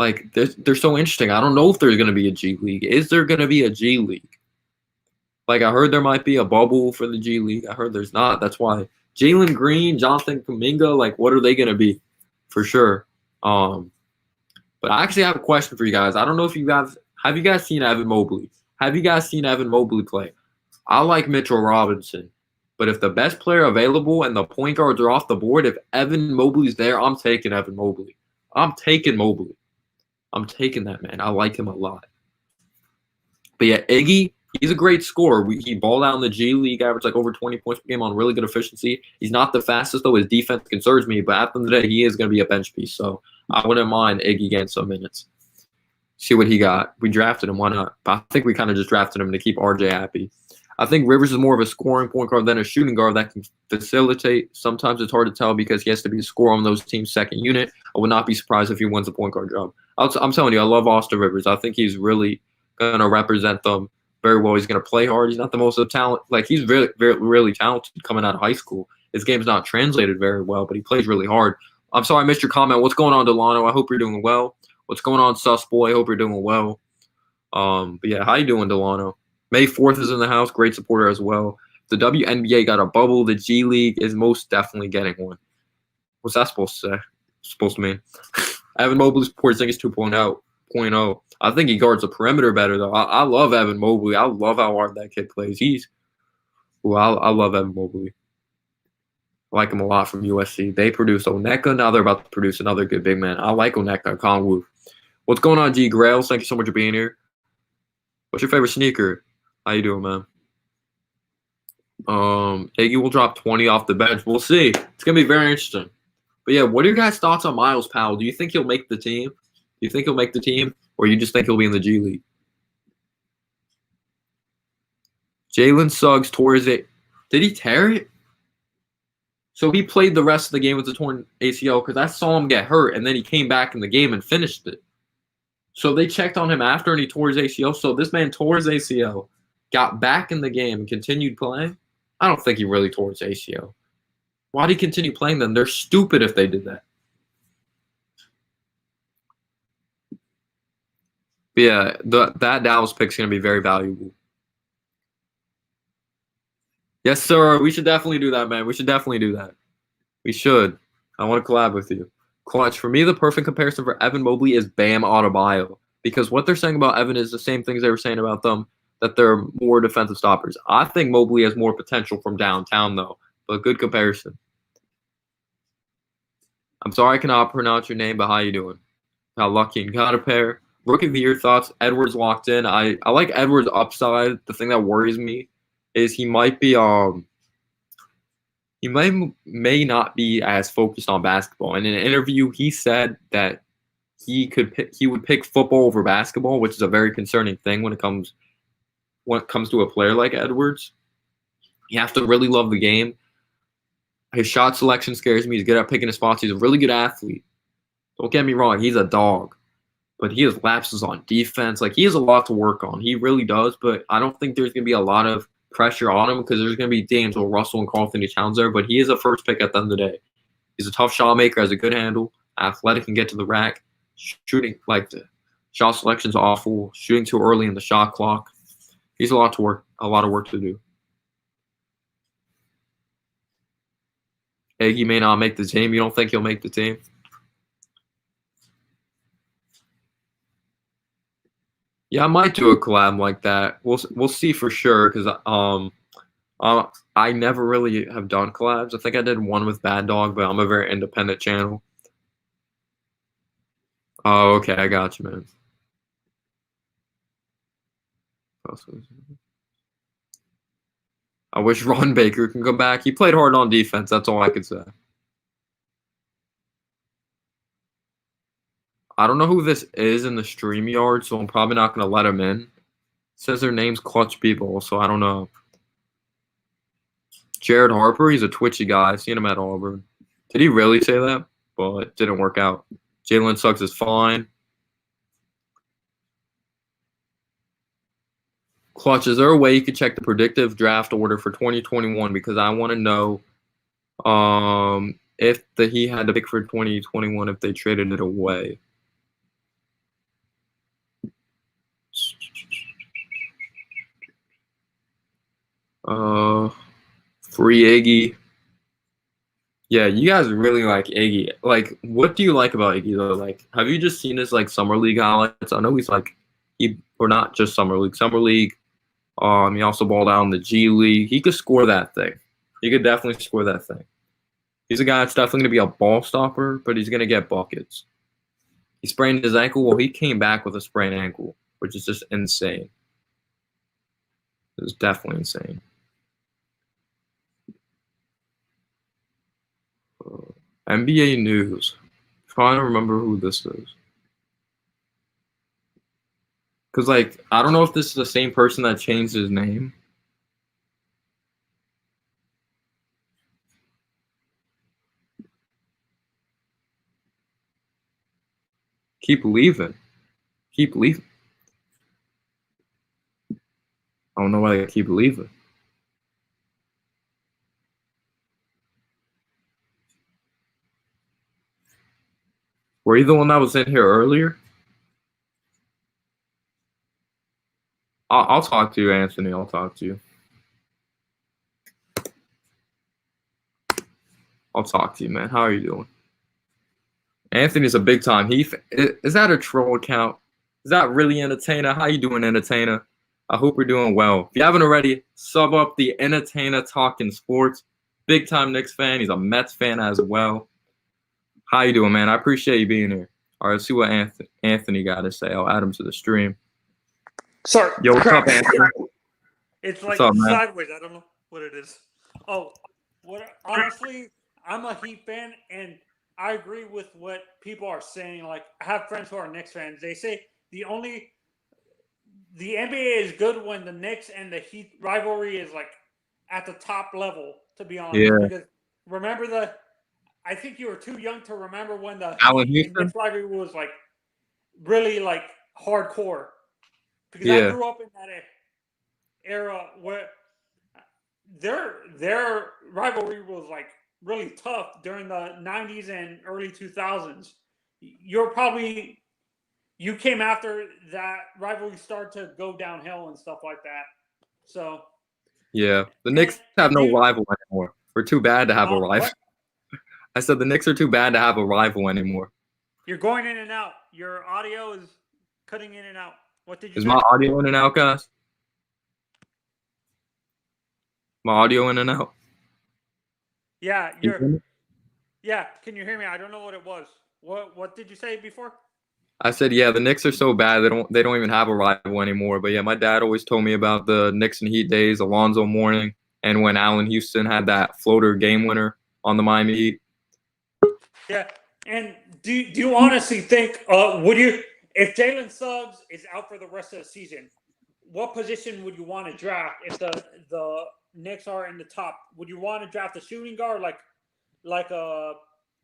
like, they're so interesting. I don't know if there's going to be a G League. Is there going to be a G League? Like, I heard there might be a bubble for the G League. I heard there's not. That's why. Jalen Green, Jonathan Kuminga, like, what are they going to be? For sure. But I actually have a question for you guys. I don't know if you guys have you guys seen Evan Mobley? Have you guys seen Evan Mobley play? I like Mitchell Robinson, but if the best player available and the point guards are off the board, if Evan Mobley's there, I'm taking Evan Mobley. I'm taking Mobley. I'm taking that, man. I like him a lot. But yeah, Iggy, he's a great scorer. He balled out in the G League, averaged like over 20 points per game on really good efficiency. He's not the fastest, though. His defense concerns me, but at the end of the day, he is going to be a bench piece. So I wouldn't mind Iggy getting some minutes. See what he got. We drafted him. Why not? But I think we kind of just drafted him to keep RJ happy. I think Rivers is more of a scoring point guard than a shooting guard that can facilitate. Sometimes it's hard to tell because he has to be a scorer on those teams' second unit. I would not be surprised if he wins the point guard job. I'm telling you, I love Austin Rivers. I think he's really going to represent them very well. He's going to play hard. He's not the most of talent. Like, he's really, very, really talented coming out of high school. His game's not translated very well, but he plays really hard. I'm sorry I missed your comment. What's going on, Delano? I hope you're doing well. What's going on, Sus Boy? I hope you're doing well. But yeah, how you doing, Delano? May 4th is in the house. Great supporter as well. The WNBA got a bubble. The G League is most definitely getting one. What's that supposed to say? Supposed to mean? Evan Mobley's Porzingis 2.0. I think he guards the perimeter better, though. I love Evan Mobley. I love how hard that kid plays. I love Evan Mobley. I like him a lot from USC. They produced Oneka. Now they're about to produce another good big man. I like Oneka. Kongwu. What's going on, G Grails? Thank you so much for being here. What's your favorite sneaker? How you doing, man? Iggy will drop 20 off the bench. We'll see. It's going to be very interesting. But yeah, what are your guys' thoughts on Miles Powell? Do you think he'll make the team? Do you think he'll make the team, or you just think he'll be in the G League? Jalen Suggs tore his Did he tear it? So he played the rest of the game with the torn ACL because I saw him get hurt, and then he came back in the game and finished it. So they checked on him after, and he tore his ACL. So this man tore his ACL, got back in the game, and continued playing. I don't think he really tore his ACL. Why did he continue playing then? They're stupid if they did that. But yeah, that Dallas pick's going to be very valuable. Yes, sir. We should definitely do that, man. We should definitely do that. We should. I want to collab with you. Clutch. For me, the perfect comparison for Evan Mobley is Bam Adebayo. Because what they're saying about Evan is the same things they were saying about them, that they're more defensive stoppers. I think Mobley has more potential from downtown, though. But good comparison. I'm sorry I cannot pronounce your name, but how you doing? How lucky and got a pair. Rookie of the year thoughts. Edwards locked in. I like Edwards' upside. The thing that worries me is he might be he may not be as focused on basketball. In an interview, he said that he would pick football over basketball, which is a very concerning thing when it comes to a player like Edwards. You have to really love the game. His shot selection scares me. He's good at picking his spots. He's a really good athlete. Don't get me wrong, he's a dog. But he has lapses on defense. Like, he has a lot to work on. He really does, but I don't think there's going to be a lot of pressure on him because there's going to be D'Angelo Russell and Karl-Anthony Towns there, but he is a first pick at the end of the day. He's a tough shot maker, has a good handle, athletic, can get to the rack. Shooting, like, the shot selection's awful. Shooting too early in the shot clock. He's a lot of work to do. Iggy may not make the team. You don't think he'll make the team? Yeah, I might do a collab like that. We'll see for sure because I never really have done collabs. I think I did one with Bad Dog, but I'm a very independent channel. Oh, okay, I got you, man. I wish Ron Baker can go back. He played hard on defense. That's all I could say. I don't know who this is in the StreamYard, so I'm probably not going to let him in. It says their name's Clutch People, so I don't know. Jared Harper, he's a twitchy guy. I've seen him at Auburn. Did he really say that? Well, it didn't work out. Jalen Suggs is fine. Clutch, is there a way you could check the predictive draft order for 2021? Because I want to know if he had to pick for 2021 if they traded it away. Free Iggy. Yeah, you guys really like Iggy. Like, what do you like about Iggy though? Like, have you just seen his like summer league highlights? I know he's like or not just summer league. Summer league. He also balled out in the G League. He could score that thing. He could definitely score that thing. He's a guy that's definitely gonna be a ball stopper, but he's gonna get buckets. He sprained his ankle. Well, he came back with a sprained ankle, which is just insane. It's definitely insane. NBA news. Trying to remember who this is. Because, like, I don't know if this is the same person that changed his name. Keep leaving. Keep leaving. I don't know why they keep leaving. Were you the one that was in here earlier? I'll talk to you, Anthony. I'll talk to you. I'll talk to you, man. How are you doing? Anthony's a big time Heath. Is that a troll account? Is that really Entertainer? How you doing, Entertainer? I hope you're doing well. If you haven't already, sub up the Entertainer Talking Sports. Big time Knicks fan. He's a Mets fan as well. How you doing, man? I appreciate you being here. All right, let's see what Anthony got to say. I'll add him to the stream. Sorry. Yo, what's up, Anthony? It's like up, sideways. I don't know what it is. Oh, honestly, I'm a Heat fan, and I agree with what people are saying. Like, I have friends who are Knicks fans. They say the NBA is good when the Knicks and the Heat rivalry is like at the top level. To be honest, Yeah. because remember I think you were too young to remember when the Allen Heat and Houston? Knicks rivalry was like really like hardcore. Because I Yeah. grew up in that era where their rivalry was like really tough during the 90s and early 2000s. You came after that rivalry started to go downhill and stuff like that. So Yeah. The and Knicks have and no you rival anymore. We're too bad to have a rival. what? I said the Knicks are too bad to have a rival anymore. You're going in and out. Your audio is cutting in and out. What did you Is say? my audio in and out, guys? My audio in and out? Yeah, Can you hear me? yeah. Can you hear me? I don't know what it was. What did you say before? I said, yeah, the Knicks are so bad they don't even have a rival anymore. But yeah, my dad always told me about the Knicks and Heat days, Alonzo Mourning, and when Allen Houston had that floater game winner on the Miami Heat. Yeah. And do you honestly think would you if Jalen Suggs is out for the rest of the season, what position would you want to draft if the Knicks are in the top? Would you want to draft a shooting guard like a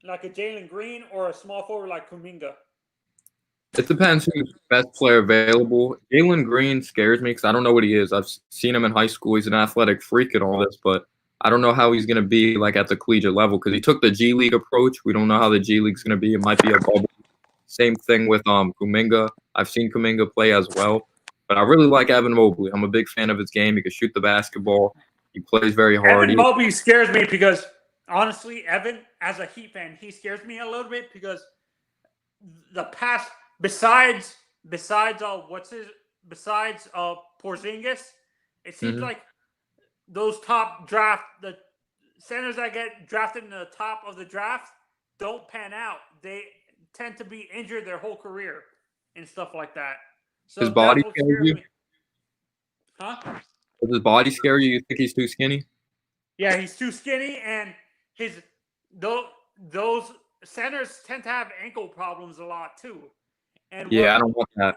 Jalen Green or a small forward like Kuminga? It depends who's the best player available. Jalen Green scares me because I don't know what he is. I've seen him in high school. He's an athletic freak and all this, but I don't know how he's going to be like at the collegiate level because he took the G League approach. We don't know how the G League's going to be. It might be a bubble. Same thing with Kuminga. I've seen Kuminga play as well, but I really like Evan Mobley. I'm a big fan of his game. He can shoot the basketball. He plays very hard. Evan Mobley scares me because honestly, Evan, as a Heat fan, he scares me a little bit because the past besides Porzingis, it seems like those the centers that get drafted in the top of the draft don't pan out. They tend to be injured their whole career and stuff like that. So His body that's what scares scares you? me. Huh? Does his body scare you? You think he's too skinny? Yeah, he's too skinny, and his those centers tend to have ankle problems a lot too. And Yeah, I don't want that.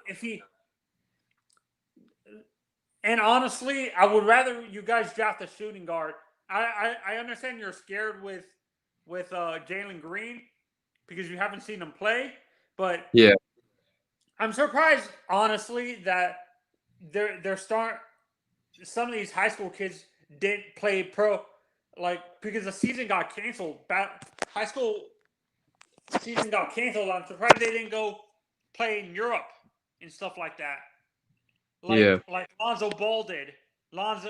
and honestly, I would rather you guys draft a shooting guard. I understand you're scared with Jalen Green because you haven't seen him play, but Yeah. I'm surprised honestly that they're some of these high school kids didn't play pro because the season got canceled. High school season got canceled. I'm surprised they didn't go play in Europe and stuff like that. Like Lonzo Ball did. Not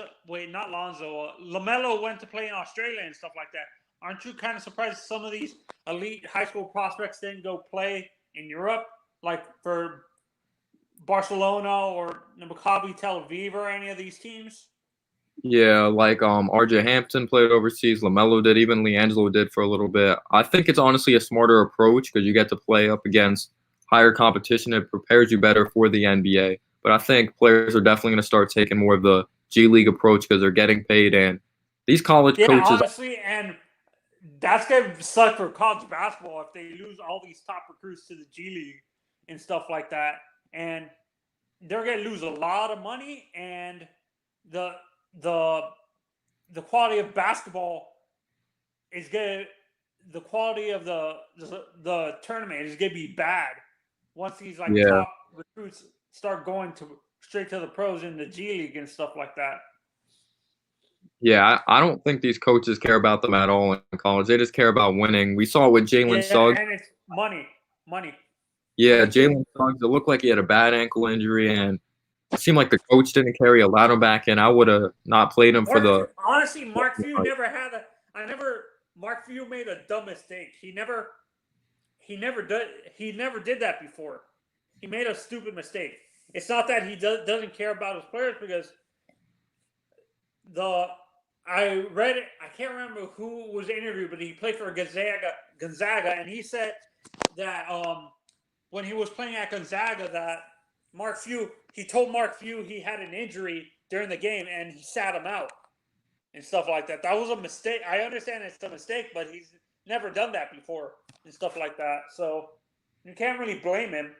Lonzo. LaMelo went to play in Australia and stuff like that. Aren't you kind of surprised some of these elite high school prospects didn't go play in Europe, like for Barcelona or Maccabi Tel Aviv or any of these teams? Yeah, like RJ Hampton played overseas, LaMelo did, even LiAngelo did for a little bit. I think it's honestly a smarter approach because you get to play up against higher competition. It prepares you better for the NBA. But I think players are definitely going to start taking more of the G League approach because they're getting paid. And these college coaches, honestly, and that's going to suck for college basketball if they lose all these top recruits to the G League and stuff like that. And they're going to lose a lot of money, and the quality of basketball is going to the quality of the tournament is going to be bad once these top recruits start going straight to the pros in the G League and stuff like that. Yeah, I don't think these coaches care about them at all in college. They just care about winning. We saw it with Jalen Suggs. And it's money. Yeah, Jalen Suggs, it looked like he had a bad ankle injury, and it seemed like the coach didn't care. He allowed him back in. I would have not played him honestly, Mark Few never had Mark Few made a dumb mistake. He never did that before. He made a stupid mistake. It's not that he doesn't care about his players because I read it. I can't remember who was interviewed, but he played for Gonzaga, and he said that when he was playing at Gonzaga, that he told Mark Few he had an injury during the game, and he sat him out and stuff like that. That was a mistake. I understand it's a mistake, but never done that before and stuff like that. So you can't really blame him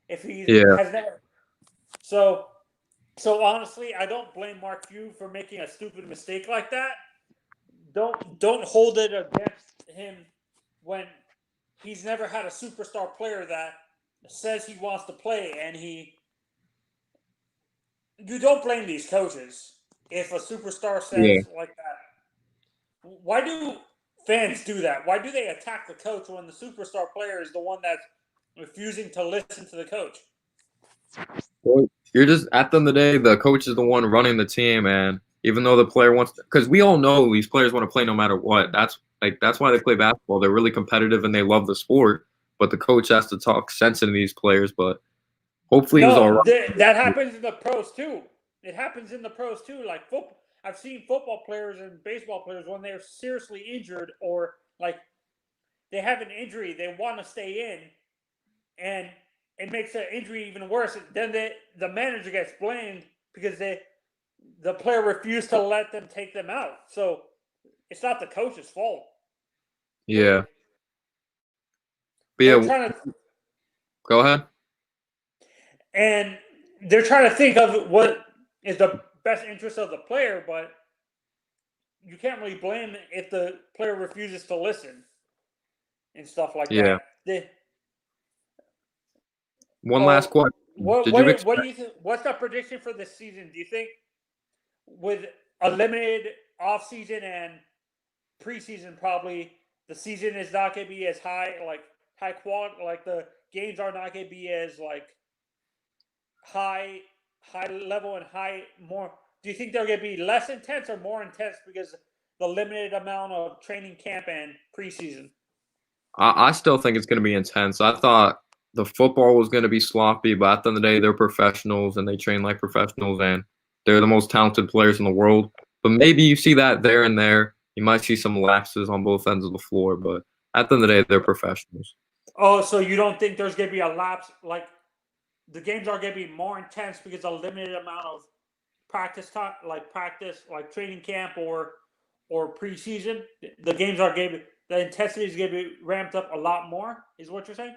if he Yeah. has never. So honestly, I don't blame Mark Few for making a stupid mistake like that. Don't hold it against him when he's never had a superstar player that says he wants to play, and you don't blame these coaches if a superstar Yeah. says like that. Why do fans do that? Why do they attack the coach when the superstar player is the one that's refusing to listen to the coach? Well, you're just at the end of the day, the coach is the one running the team, and even though the player wants to, because we all know these players want to play no matter what. That's why they play basketball. They're really competitive and they love the sport. But the coach has to talk sense into these players. But hopefully, he was all No, right. that happens in the pros too. It happens in the pros too. Like football, I've seen football players and baseball players when they're seriously injured or like they have an injury, they want to stay in, and it makes the injury even worse. Then the manager gets blamed because the player refused to let them take them out. So it's not the coach's fault. Yeah. But They're yeah, trying to go ahead. and they're trying to think of what is the best interest of the player, but you can't really blame if the player refuses to listen and stuff like Yeah. that. One last question. Did you What do expect? you think? What's the prediction for this season? Do you think with a limited off season and preseason, probably the season is not going to be as high quality, like the games are not going to be as like high level and high more. Do you think they're going to be less intense or more intense because the limited amount of training camp and preseason? I still think it's going to be intense. I thought the football was going to be sloppy, but at the end of the day, they're professionals and they train like professionals, and they're the most talented players in the world. But maybe you see that there and there. You might see some lapses on both ends of the floor, but at the end of the day, they're professionals. Oh, so you don't think there's going to be a lapse? Like the games are going to be more intense because a limited amount of practice time, like training camp or preseason. The games are going to the intensity is going to be ramped up a lot more. Is what you're saying?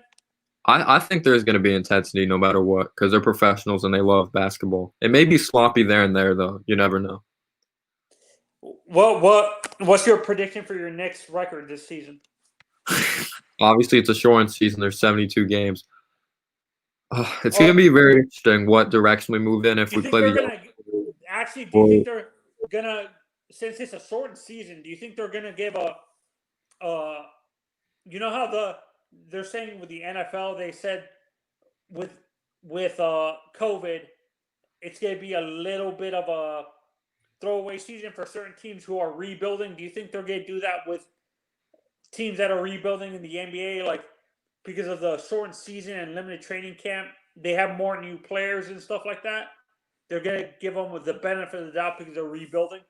I think there's going to be intensity no matter what because they're professionals and they love basketball. It may be sloppy there and there, though. You never know. What's your prediction for your Knicks record this season? Obviously, it's a shortened season. There's 72 games. It's Oh, going to be very interesting what direction we move in if do you we think play they're the. gonna actually? Do you think they're gonna? Since it's a shortened season, do you think they're gonna give you know how they're saying with the NFL, they said with COVID, it's gonna be a little bit of a throwaway season for certain teams who are rebuilding. Do you think they're gonna do that with teams that are rebuilding in the NBA, like because of the shortened season and limited training camp, they have more new players and stuff like that? They're going to give them with the benefit of the doubt because they're rebuilding.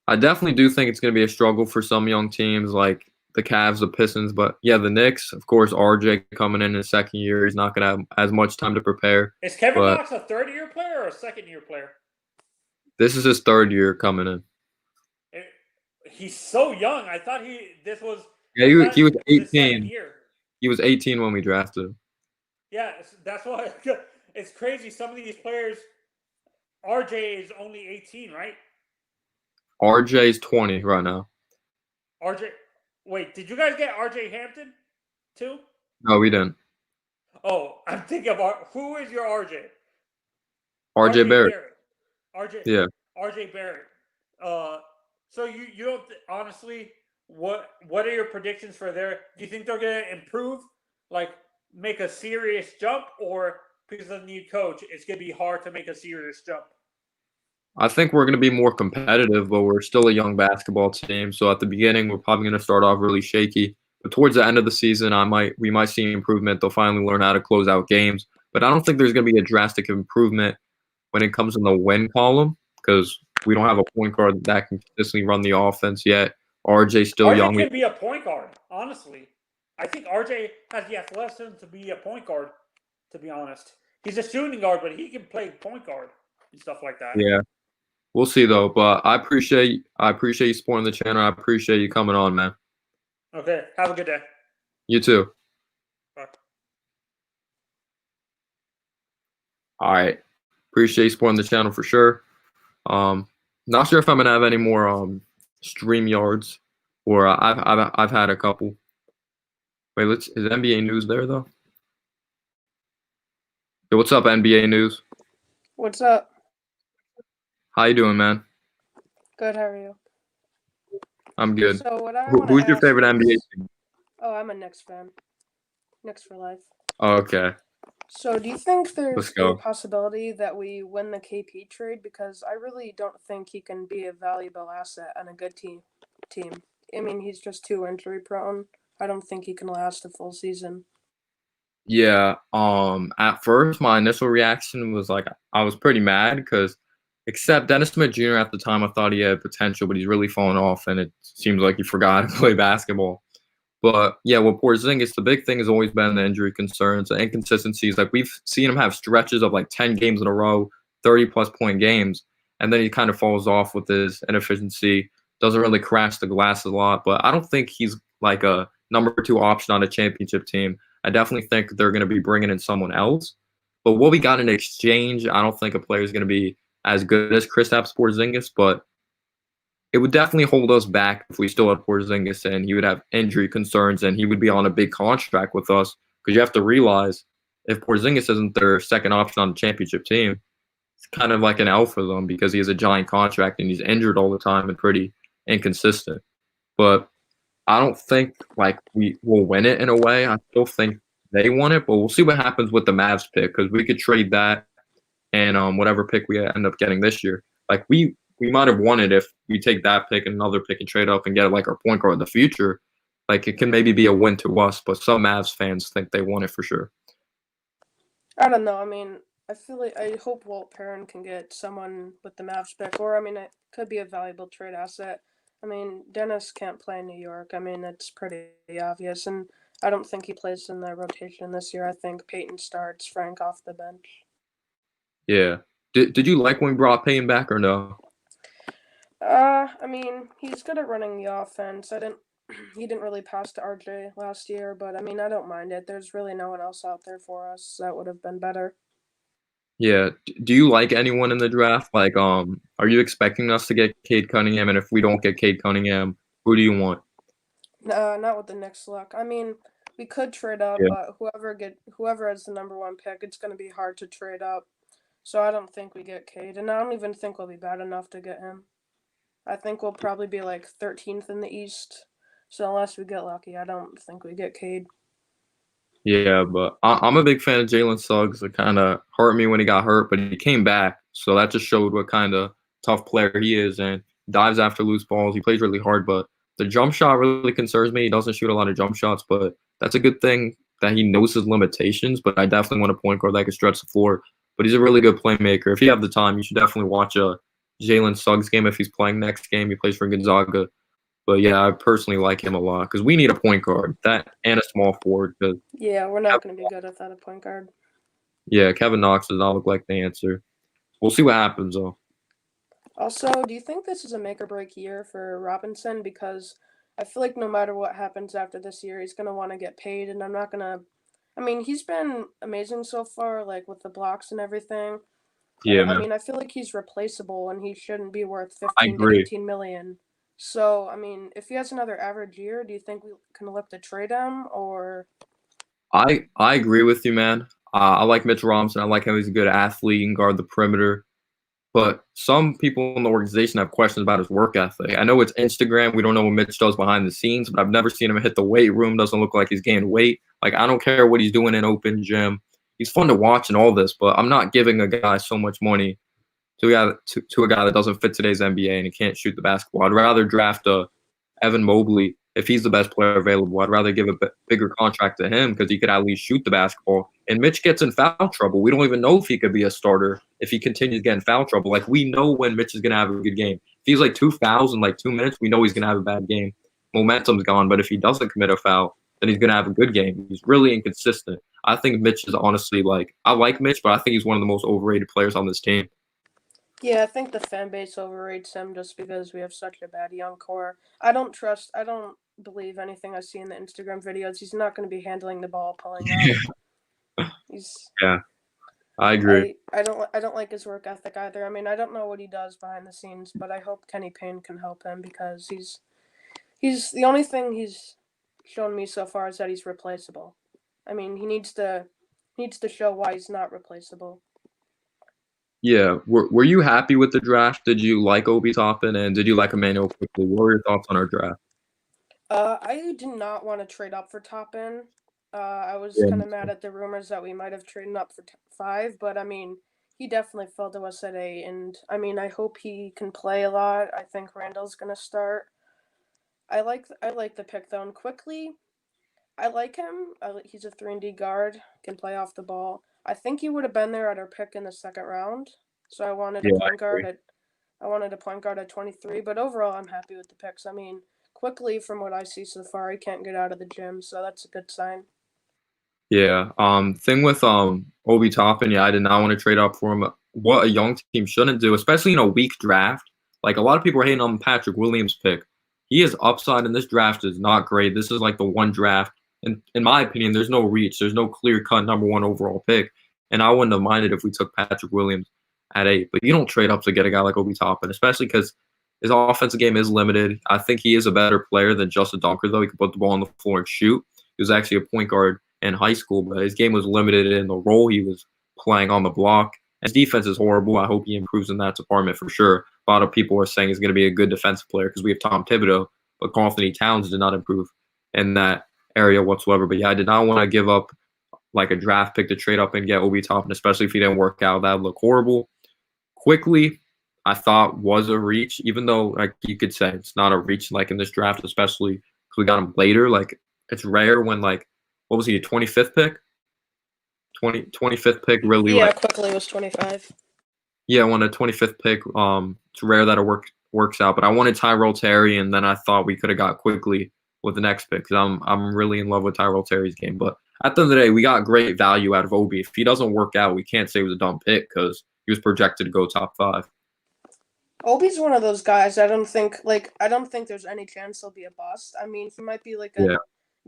I definitely do think it's going to be a struggle for some young teams like the Cavs, the Pistons, but yeah, the Knicks, of course, RJ coming in his second year, he's not going to have as much time to prepare. Is Kevin But Knox a third-year player or a second-year player? this is his third year coming in. He's so young. I thought this was Yeah, he was his second 18. year. He was 18 when we drafted him. Yeah, that's why it's crazy. Some of these players, RJ is only 18, right? RJ's 20 right now. RJ, wait, did you guys get RJ Hampton too? No, we didn't. Oh, I'm thinking of who is your RJ? RJ Barrett. RJ. Yeah. RJ Barrett. So you don't honestly what are your predictions for their? Do you think they're going to improve, like make a serious jump, or because of the new coach, it's going to be hard to make a serious jump? I think we're going to be more competitive, but we're still a young basketball team. So at the beginning, we're probably going to start off really shaky. But towards the end of the season, we might see improvement. They'll finally learn how to close out games. But I don't think there's going to be a drastic improvement when it comes in the win column because we don't have a point guard that can consistently run the offense yet. RJ's still young. RJ can be a point guard, honestly. I think RJ has the athleticism to be a point guard, to be honest. He's a shooting guard, but he can play point guard and stuff like that. Yeah. We'll see though, but I appreciate you supporting the channel. I appreciate you coming on, man. Okay. Have a good day. You too. Bye. All right. Appreciate you supporting the channel for sure. Not sure if I'm gonna have any more stream yards, or I've had a couple. Wait, is NBA news there though? Hey, what's up, NBA news? What's up? How you doing, man? Good, how are you? I'm good. So what I want to Who's your ask favorite NBA is, team? oh, I'm a Knicks fan. Knicks for life. Oh, okay, So do you think let's there's a go. possibility that we win the KP trade? Because I really don't think he can be a valuable asset on a good team. I mean, he's just too injury prone. I don't think he can last a full season. Yeah. At first, my initial reaction was like I was pretty mad because, except Dennis Smith Jr. at the time, I thought he had potential, but he's really fallen off, and it seems like he forgot to play basketball. But yeah, with Porzingis, the big thing has always been the injury concerns, the inconsistencies. Like we've seen him have stretches of like 10 games in a row, 30+ point games, and then he kind of falls off with his inefficiency. Doesn't really crash the glass a lot, but I don't think he's like a number 2 option on a championship team. I definitely think they're going to be bringing in someone else. But what we got in exchange, I don't think a player is going to be as good as Kristaps Porzingis, but it would definitely hold us back if we still had Porzingis and he would have injury concerns and he would be on a big contract with us. Because you have to realize if Porzingis isn't their second option on the championship team, it's kind of like an L for them because he has a giant contract and he's injured all the time and pretty inconsistent. But I don't think like we will win it in a way. I still think they won it, but we'll see what happens with the Mavs pick because we could trade that and whatever pick we end up getting this year. Like we might have won it if we take that pick and another pick and trade up and get like our point guard in the future. Like it can maybe be a win to us, but some Mavs fans think they won it for sure. I don't know. I mean, I feel like I hope Walt Perrin can get someone with the Mavs pick, or I mean, it could be a valuable trade asset. I mean, Dennis can't play in New York. I mean, it's pretty obvious, and I don't think he plays in the rotation this year. I think Peyton starts, Frank off the bench. Yeah. Did you like when we brought Payne back or no? I mean, he's good at running the offense. He didn't really pass to RJ last year, but I mean, I don't mind it. There's really no one else out there for us that would have been better. Yeah. Do you like anyone in the draft? Like, are you expecting us to get Cade Cunningham? And if we don't get Cade Cunningham, who do you want? Not with the Knicks luck. I mean, we could trade up, Yeah. but whoever has the number 1 pick, it's going to be hard to trade up. So I don't think we get Cade, and I don't even think we'll be bad enough to get him. I think we'll probably be like 13th in the East. So unless we get lucky, I don't think we get Cade. Yeah, but I'm a big fan of Jalen Suggs. It kind of hurt me when he got hurt, but he came back. So that just showed what kind of tough player he is and dives after loose balls. He plays really hard, but the jump shot really concerns me. He doesn't shoot a lot of jump shots, but that's a good thing that he knows his limitations. But I definitely want a point guard that can stretch the floor. But he's a really good playmaker. If you have the time, you should definitely watch a Jalen Suggs game if he's playing next game. He plays for Gonzaga. But yeah, I personally like him a lot because we need a point guard that and a small forward. Because Yeah, we're not going to be good without a point guard. yeah, Kevin Knox does not look like the answer. We'll see what happens though. Also, do you think this is a make or break year for Robinson? Because I feel like no matter what happens after this year, he's going to want to get paid, and I'm not going to. I mean, he's been amazing so far, like with the blocks and everything. Yeah, But I man, mean, I feel like he's replaceable, and he shouldn't be worth I 15 to agree. 18 million. So, I mean, if he has another average year, do you think we can look to trade him, or? I agree with you, man. I like Mitch Robinson. I like how he's a good athlete and guard the perimeter. But some people in the organization have questions about his work ethic. I know it's Instagram. We don't know what Mitch does behind the scenes, but I've never seen him hit the weight room. Doesn't look like he's gained weight. Like, I don't care what he's doing in open gym. He's fun to watch and all this, but I'm not giving a guy so much money to a guy that doesn't fit today's NBA and he can't shoot the basketball. I'd rather draft Evan Mobley if he's the best player available. I'd rather give a bigger contract to him because he could at least shoot the basketball. And Mitch gets in foul trouble. We don't even know if he could be a starter if he continues getting foul trouble. Like, we know when Mitch is going to have a good game. If he's like 2 fouls in like 2 minutes, we know he's going to have a bad game. Momentum's gone. But if he doesn't commit a foul, then he's going to have a good game. He's really inconsistent. I think Mitch is honestly like, I like Mitch, but I think he's one of the most overrated players on this team. Yeah, I think the fan base overrates him just because we have such a bad young core. I don't believe anything I see in the Instagram videos. He's not going to be handling the ball, pulling up. He's Yeah, I agree. I don't like his work ethic either. I mean, I don't know what he does behind the scenes, but I hope Kenny Payne can help him because he's the only thing he's shown me so far is that he's replaceable. I mean, he needs to show why he's not replaceable. Yeah, were you happy with the draft? Did you like Obi Toppin and did you like Emmanuel quickly? What were your thoughts on our draft? I did not want to trade up for Toppin. I was Yeah, kind of mad at the rumors that we might have traded up for 5, but I mean, he definitely fell to us at 8, and I mean, I hope he can play a lot. I think Randall's gonna start. I like the pick though, and quickly, I like him. He's a 3-and-D guard, can play off the ball. I think he would have been there at our pick in the second round. So I wanted a yeah, point guard at 23, but overall I'm happy with the picks. I mean, quickly from what I see so far, he can't get out of the gym, so that's a good sign. yeah. Thing with Obi Toppin, yeah, I did not want to trade up for him. What a young team shouldn't do, especially in a weak draft. Like a lot of people are hating on Patrick Williams' pick. He is upside, and this draft is not great. This is like the one draft, and in my opinion, there's no reach. There's no clear-cut number 1 overall pick, and I wouldn't have minded if we took Patrick Williams at 8. But you don't trade up to get a guy like Obi Toppin, especially because his offensive game is limited. I think he is a better player than just a dunker, though. He can put the ball on the floor and shoot. He was actually a point guard in high school, but his game was limited in the role he was playing on the block. His defense is horrible. I hope he improves in that department for sure. A lot of people are saying he's going to be a good defensive player because we have Tom Thibodeau, but Anthony Towns did not improve in that area whatsoever. But yeah, I did not want to give up like a draft pick to trade up and get Obi Toppin, especially if he didn't work out. That would look horrible. Quickly, I thought was a reach, even though like you could say it's not a reach like in this draft, especially because we got him later. Like it's rare when like what was he, a 25th pick? 25th pick really Yeah, like quickly was 25. yeah, when a 25th pick, it's rare that it works out. But I wanted Tyrell Terry, and then I thought we could have got quickly with the next pick because I'm really in love with Tyrell Terry's game. But at the end of the day, we got great value out of Obi. If he doesn't work out, we can't say it was a dumb pick because he was projected to go top 5. Obi's one of those guys. I don't think there's any chance he'll be a bust. I mean, he might be like a Yeah.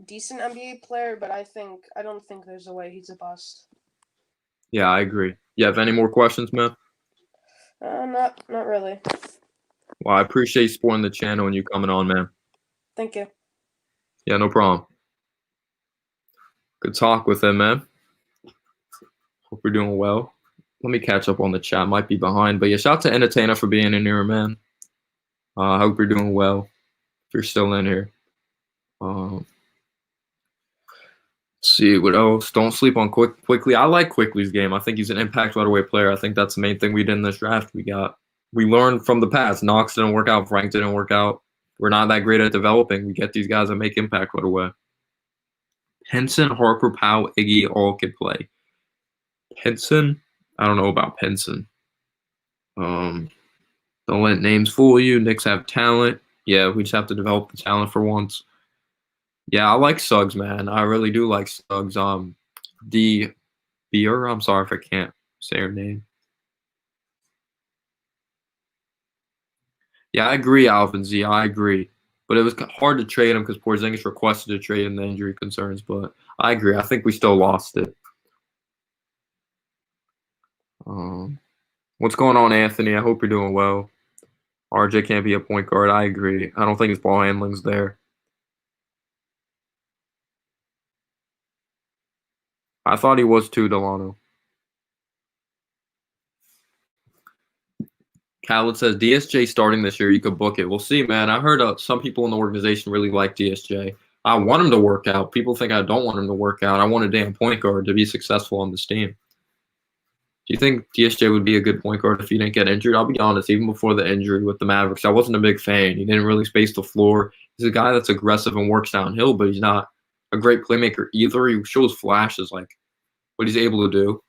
decent NBA player, but I don't think there's a way he's a bust. Yeah, I agree. You have any more questions, man? Not really. Well, I appreciate you supporting the channel and you coming on, man. Thank you. Yeah, no problem. Good talk with him, man. Hope we're doing well. Let me catch up on the chat. Might be behind, but yeah, shout out to Entertainer for being in here, man. I hope you're doing well. If you're still in here. Let's see what else. Don't sleep on Quickly. I like Quickly's game. I think he's an impact right away player. I think that's the main thing we did in this draft. We learned from the past. Knox didn't work out. Frank didn't work out. We're not that great at developing. We get these guys that make impact right away. Henson, Harper, Powell, Iggy all could play. Henson, I don't know about Henson. Don't let names fool you. Knicks have talent. Yeah, we just have to develop the talent for once. Yeah, I like Suggs, man. I really do like Suggs. D. Beer. I'm sorry if I can't say her name. Yeah, I agree, Alvin Z. I agree. But it was hard to trade him because Porzingis requested to trade him the injury concerns. But I agree. I think we still lost it. What's going on, Anthony? I hope you're doing well. RJ can't be a point guard. I agree. I don't think his ball handling's there. I thought he was too, Delano. Khaled says DSJ starting this year. You could book it. We'll see, man. I heard some people in the organization really like DSJ. I want him to work out. People think I don't want him to work out. I want a damn point guard to be successful on this team. Do you think DSJ would be a good point guard if he didn't get injured? I'll be honest, even before the injury with the Mavericks, I wasn't a big fan. He didn't really space the floor. He's a guy that's aggressive and works downhill, but he's not a great playmaker either. He shows flashes like what he's able to do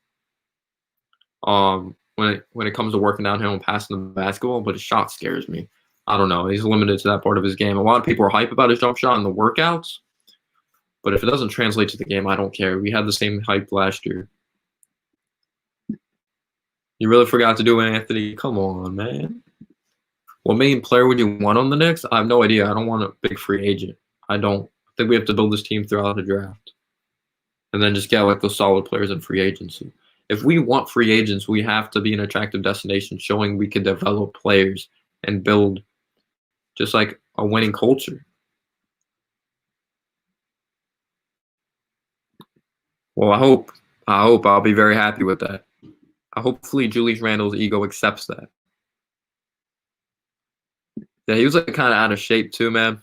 when it comes to working downhill and passing the basketball, but his shot scares me. I don't know. He's limited to that part of his game. A lot of people are hype about his jump shot in the workouts, but if it doesn't translate to the game, I don't care. We had the same hype last year. You really forgot to do it, Anthony? Come on, man. What main player would you want on the Knicks? I have no idea. I don't want a big free agent. I don't. I think we have to build this team throughout the draft, and then just get like those solid players in free agency. If we want free agents, we have to be an attractive destination, showing we can develop players and build just like a winning culture. Well, I hope I'll be very happy with that. Hopefully Julius Randle's ego accepts that. Yeah, he was like kind of out of shape too, man.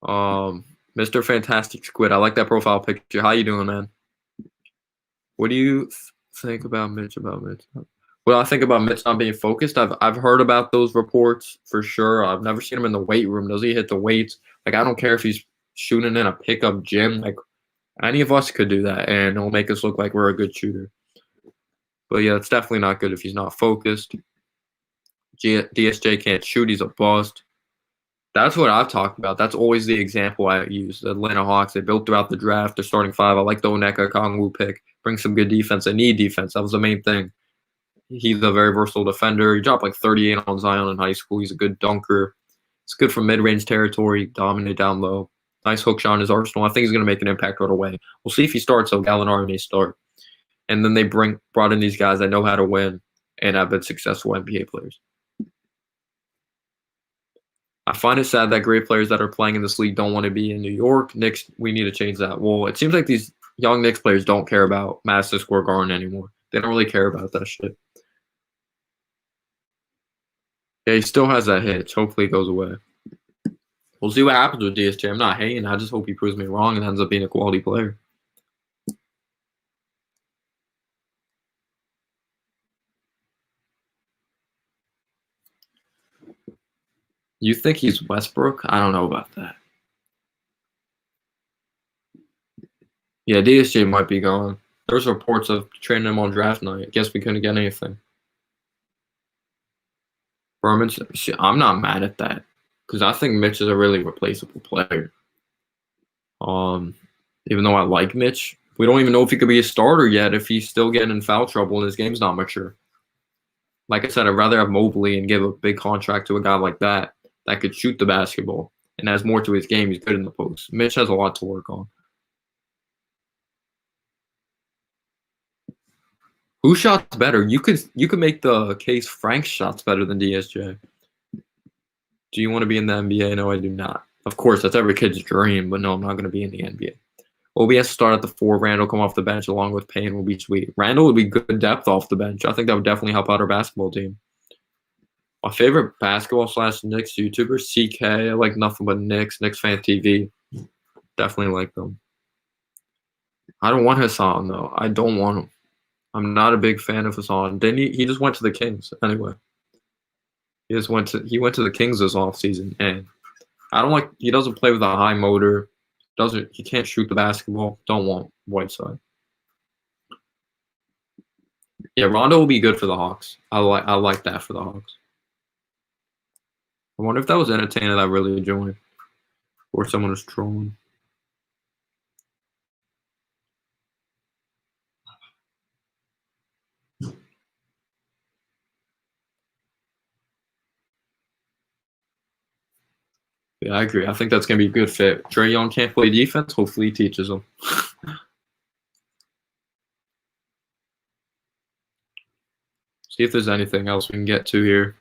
Mr. Fantastic Squid, I like that profile picture. How you doing, man? What do you think about Mitch? Well, I think about Mitch not being focused. I've heard about those reports for sure. I've never seen him in the weight room. Does he hit the weights? Like, I don't care if he's shooting in a pickup gym. Like, any of us could do that, and it'll make us look like we're a good shooter. But yeah, it's definitely not good if he's not focused. DSJ can't shoot. He's a bust. That's what I've talked about. That's always the example I use. The Atlanta Hawks, they built throughout the draft. They're starting five. I like the Oneka Kongwu pick. Bring some good defense. They need defense. That was the main thing. He's a very versatile defender. He dropped like 38 on Zion in high school. He's a good dunker. It's good from mid-range territory. Dominate down low. Nice hook shot in his arsenal. I think he's going to make an impact right away. We'll see if he starts, so Gallinari may start. And then they brought in these guys that know how to win and have been successful NBA players. I find it sad that great players that are playing in this league don't want to be in New York. Knicks, we need to change that. Well, it seems like these young Knicks players don't care about Madison Square Garden anymore. They don't really care about that shit. Yeah, he still has that hitch. Hopefully it goes away. We'll see what happens with DSJ. I'm not hating. I just hope he proves me wrong and ends up being a quality player. You think he's Westbrook? I don't know about that. Yeah, DSJ might be gone. There's reports of trading him on draft night. Guess we couldn't get anything. Berman's, I'm not mad at that because I think Mitch is a really replaceable player. Even though I like Mitch, we don't even know if he could be a starter yet if he's still getting in foul trouble and his game's not mature. Like I said, I'd rather have Mobley and give a big contract to a guy like that could shoot the basketball and has more to his game. He's good in the post. Mitch has a lot to work on. Who shots better? You could make the case Frank shots better than DSJ. Do you want to be in the NBA? No, I do not. Of course, that's every kid's dream, but no, I'm not going to be in the NBA. Obi has to start at the 4. Randall come off the bench along with Payne will be sweet. Randall would be good depth off the bench. I think that would definitely help out our basketball team. My favorite basketball / Knicks YouTuber, CK. I like nothing but Knicks fan TV. Definitely like them. I don't want Hassan, though. I don't want him. I'm not a big fan of Hassan. Then he just went to the Kings anyway. He went to the Kings this offseason, and I don't like. He doesn't play with a high motor. He can't shoot the basketball. Don't want Whiteside. Yeah, Rondo will be good for the Hawks. I like that for the Hawks. I wonder if that was entertaining. I really enjoyed, or someone was trolling. Yeah, I agree. I think that's going to be a good fit. Trae Young can't play defense. Hopefully he teaches them. See if there's anything else we can get to here.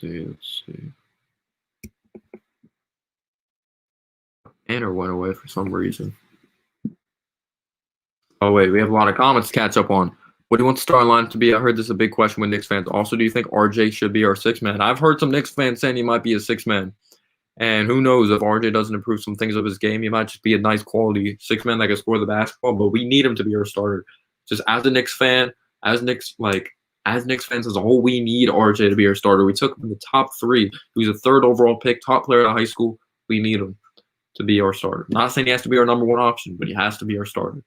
Let's see. Anna went away for some reason. Oh, wait, we have a lot of comments to catch up on. What do you want the starting line to be? I heard this is a big question with Knicks fans. Also, do you think RJ should be our 6th man? I've heard some Knicks fans saying he might be a 6th man. And who knows, if RJ doesn't improve some things of his game, he might just be a nice quality 6th man that can score the basketball. But we need him to be our starter. Just as a Knicks fan, as Knicks fans as a whole, we need RJ to be our starter. We took him in the top 3. He was a 3rd overall pick, top player out of high school. We need him to be our starter. Not saying he has to be our number 1 option, but he has to be our starter.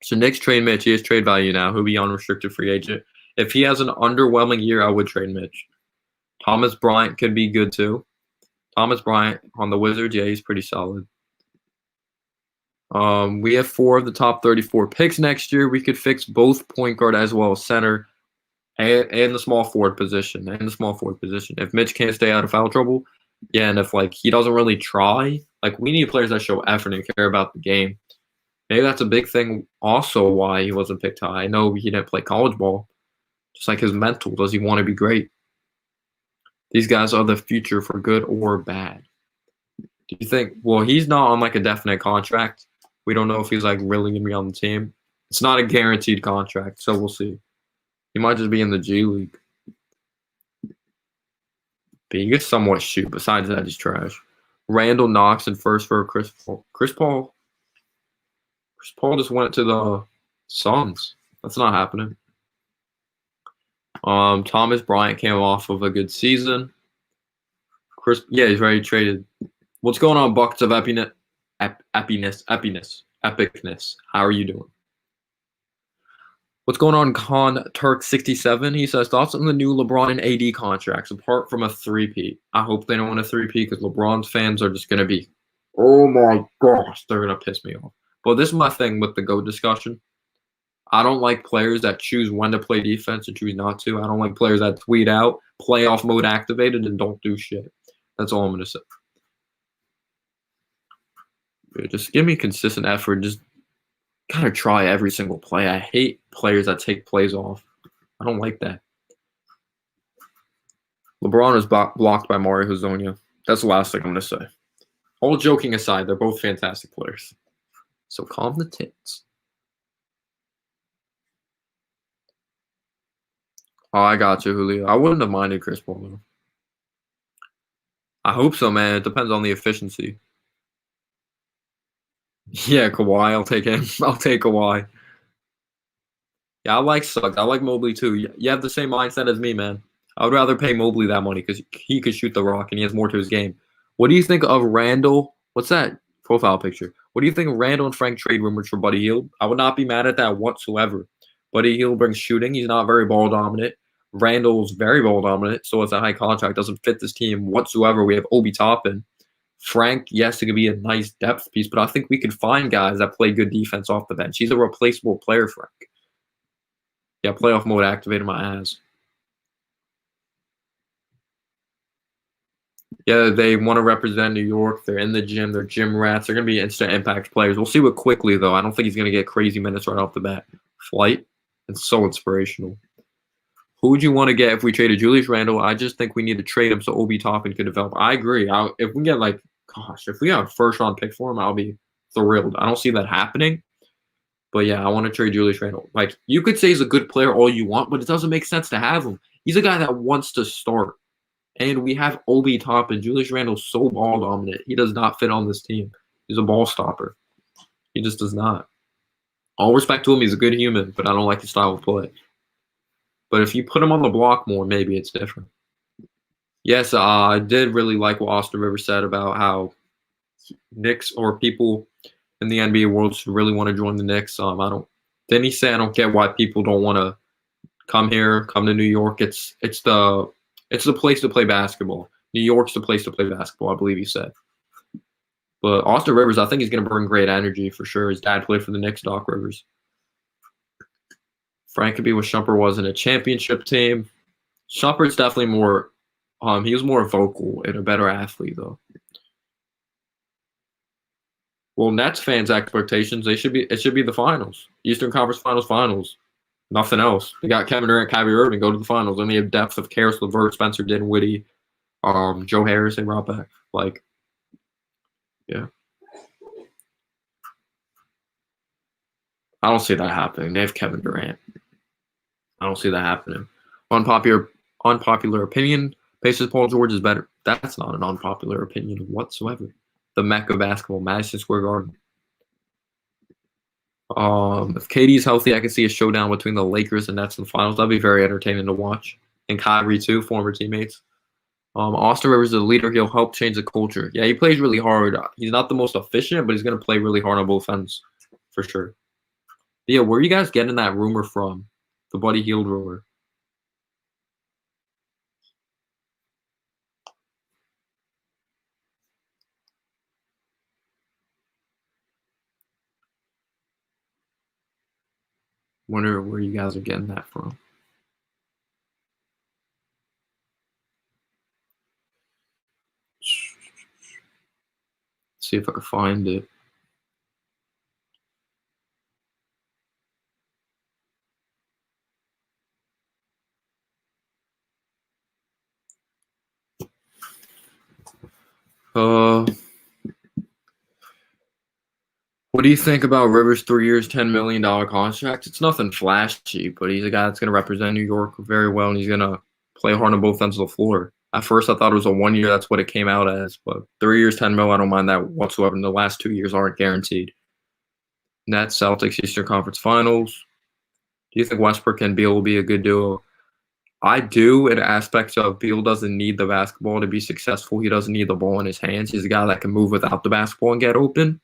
So Knicks trade Mitch. He has trade value now. He'll be unrestricted free agent. If he has an underwhelming year, I would trade Mitch. Thomas Bryant could be good too. Thomas Bryant on the Wizards, yeah, he's pretty solid. We have 4 of the top 34 picks next year. We could fix both point guard as well as center and the small forward position. If Mitch can't stay out of foul trouble, yeah, and if like he doesn't really try, like we need players that show effort and care about the game. Maybe that's a big thing also why he wasn't picked high. I know he didn't play college ball. Just like his mental, does he want to be great? These guys are the future for good or bad. Do you think, well, he's not on like a definite contract. We don't know if he's like really going to be on the team. It's not a guaranteed contract, so we'll see. He might just be in the G League. But he can somewhat shoot. Besides that, he's trash. Randall Knox in first for Chris Paul. Chris Paul just went to the Suns. That's not happening. Thomas Bryant came off of a good season. He's already traded. What's going on, Buckets of Epiness? Epicness. How are you doing? What's going on, Con Turk 67? He says thoughts on the new LeBron and AD contracts apart from a 3-peat. I hope they don't win a 3-peat because LeBron's fans are just gonna be, oh my gosh, they're gonna piss me off. But this is my thing with the GOAT discussion. I don't like players that choose when to play defense and choose not to. I don't like players that tweet out, playoff mode activated, and don't do shit. That's all I'm gonna say. Just give me consistent effort. Just gotta try every single play. I hate players that take plays off. I don't like that. LeBron was blocked by Mario Hezonja. That's the last thing I'm gonna say. All joking aside, they're both fantastic players. So calm the tits. Oh, I got you, Julio. I wouldn't have minded Chris Paul though. I hope so, man. It depends on the efficiency. Yeah, Kawhi. I'll take him. I'll take Kawhi. Yeah, I like Suggs. I like Mobley too. You have the same mindset as me, man. I would rather pay Mobley that money because he could shoot the rock and he has more to his game. What do you think of Randall? What's that profile picture? What do you think of Randall and Frank trade rumors for Buddy Hield? I would not be mad at that whatsoever. Buddy Hield brings shooting. He's not very ball dominant. Randall's very ball dominant, so it's a high contract. Doesn't fit this team whatsoever. We have Obi Toppin. Frank, yes, it could be a nice depth piece, but I think we could find guys that play good defense off the bench. He's a replaceable player, Frank. Yeah, playoff mode activated my ass. Yeah, they want to represent New York. They're in the gym. They're gym rats. They're going to be instant impact players. We'll see what quickly, though. I don't think he's going to get crazy minutes right off the bat. Flight. It's so inspirational. Who would you want to get if we traded Julius Randle? I just think we need to trade him so Obi Toppin could develop. I agree. If we get if we got a first-round pick for him, I'll be thrilled. I don't see that happening. But yeah, I want to trade Julius Randle. Like, you could say he's a good player all you want, but it doesn't make sense to have him. He's a guy that wants to start. And we have Obi Toppin. Julius Randle's so ball dominant. He does not fit on this team. He's a ball stopper. He just does not. All respect to him, he's a good human, but I don't like his style of play. But if you put him on the block more, maybe it's different. Yes, I did really like what Austin Rivers said about how Knicks or people in the NBA world should really want to join the Knicks. Then he said, I don't get why people don't want to come here, come to New York. It's the place to play basketball. New York's the place to play basketball, I believe he said. But Austin Rivers, I think he's going to bring great energy for sure. His dad played for the Knicks, Doc Rivers. Frank could be what Shumpert was in a championship team. Shumpert's definitely more he was more vocal and a better athlete, though. Well, Nets fans' expectations, it should be the finals. Eastern Conference Finals. Nothing else. They got Kevin Durant, Kyrie Irving go to the finals. And they have depth of Karis LeVert, Spencer Dinwiddie, Joe Harris, and Rob Beck. Yeah. I don't see that happening. They have Kevin Durant. I don't see that happening. Unpopular opinion. Pacers Paul George is better. That's not an unpopular opinion whatsoever. The Mecca of basketball, Madison Square Garden. If KD's healthy, I can see a showdown between the Lakers and Nets in the finals. That'd be very entertaining to watch. And Kyrie too, former teammates. Austin Rivers is a leader. He'll help change the culture. Yeah, he plays really hard. He's not the most efficient, but he's going to play really hard on both ends for sure. But yeah, where are you guys getting that rumor from? The Buddy Hield rumor. Wonder where you guys are getting that from. See if I can find it. What do you think about Rivers' 3 years, $10 million contract? It's nothing flashy, but he's a guy that's going to represent New York very well, and he's going to play hard on both ends of the floor. At first, I thought it was a 1 year. That's what it came out as. But 3 years, 10 mil, I don't mind that whatsoever. And the last 2 years aren't guaranteed. Nets, Celtics, Eastern Conference Finals. Do you think Westbrook and Beal will be a good duo? I do, in aspects of Beal doesn't need the basketball to be successful. He doesn't need the ball in his hands. He's a guy that can move without the basketball and get open.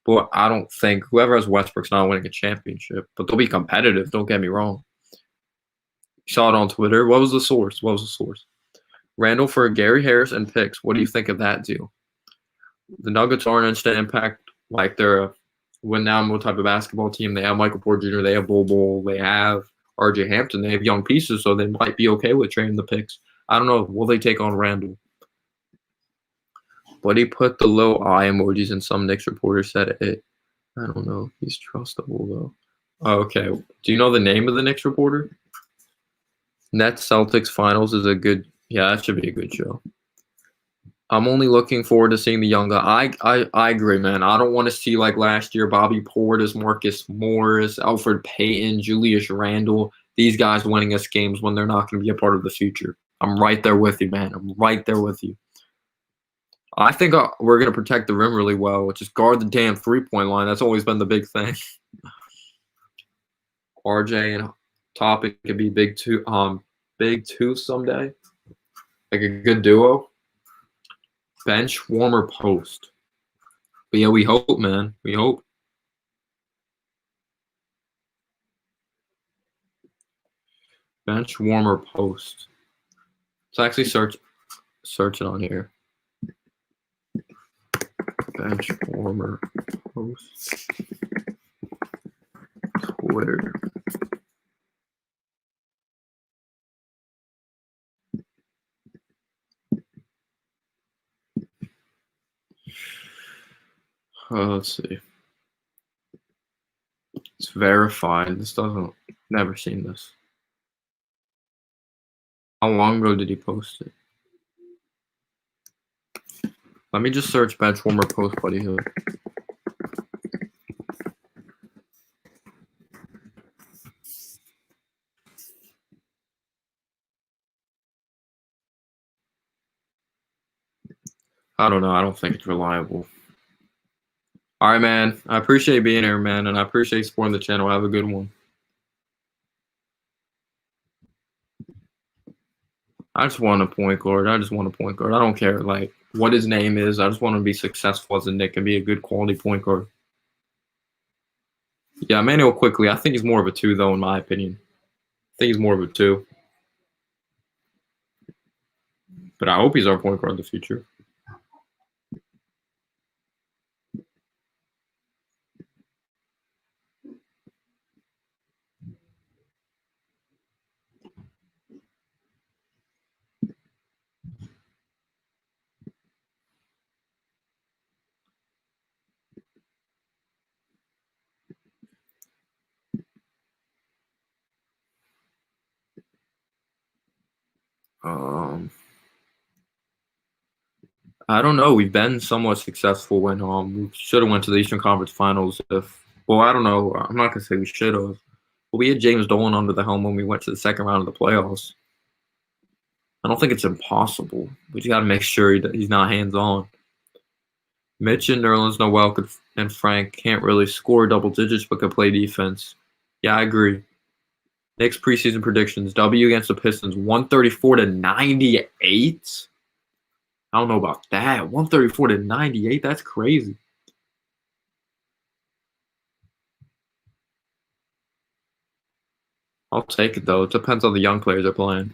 But I don't think whoever has Westbrook's not winning a championship. But they'll be competitive. Don't get me wrong. You saw it on Twitter. What was the source? Randall for Gary Harris and picks. What do you think of that deal? The Nuggets are an instant impact. Like they're a win-now type of basketball team. They have Michael Porter Jr. They have Bol. They have R.J. Hampton. They have young pieces, so they might be okay with trading the picks. I don't know. Will they take on Randall? But he put the little eye emojis, and some Knicks reporter said it. I don't know if he's trustable, though. Oh, okay. Do you know the name of the Knicks reporter? Nets Celtics Finals is a good – yeah, that should be a good show. I'm only looking forward to seeing the young guy. I agree, man. I don't want to see, like last year, Bobby Portis, Marcus Morris, Alfred Payton, Julius Randle, these guys winning us games when they're not going to be a part of the future. I'm right there with you, man. I'm right there with you. I think we're going to protect the rim really well, which is guard the damn three-point line. That's always been the big thing. RJ and Topic could be big two someday. Like a good duo. Bench, warmer, post. But yeah, we hope, man. We hope. Bench, warmer, post. Let's actually search it on here. Bench, warmer, post. Twitter. Let's see. It's verified. Never seen this. How long ago did he post it? Let me just search bench warmer post Buddy Hield. I don't know. I don't think it's reliable. All right, man. I appreciate being here, man, and I appreciate supporting the channel. Have a good one. I just want a point guard. I don't care, like, what his name is. I just want him to be successful as a Knick and be a good quality point guard. Yeah, Emmanuel quickly. I think he's more of a 2, though, in my opinion. I think he's more of a 2. But I hope he's our point guard in the future. I don't know. We've been somewhat successful when we should have went to the Eastern Conference Finals. I don't know. I'm not gonna say we should have. But we had James Dolan under the helm when we went to the second round of the playoffs. I don't think it's impossible. We just got to make sure that he's not hands-on. Mitch and Nerlens Noel and Frank can't really score double digits but can play defense. Yeah, I agree. Knicks preseason predictions. W against the Pistons, 134-98. I don't know about that. 134-98. That's crazy. I'll take it, though. It depends on the young players they're playing.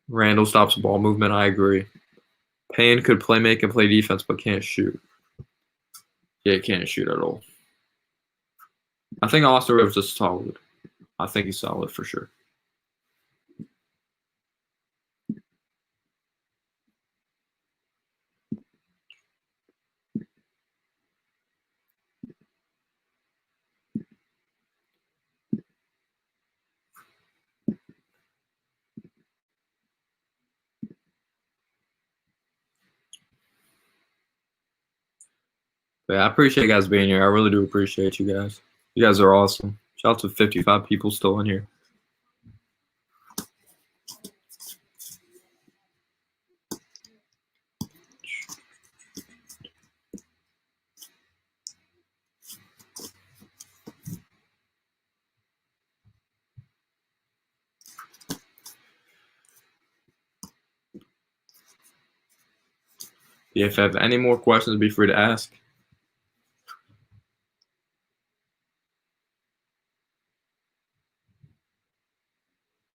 Randall stops ball movement. I agree. Payne could make and play defense, but can't shoot. Yeah, he can't shoot at all. I think Austin Rivers is solid. I think he's solid for sure. But yeah, I appreciate you guys being here. I really do appreciate you guys. You guys are awesome. Shout out to 55 people still in here. If you have any more questions, be free to ask.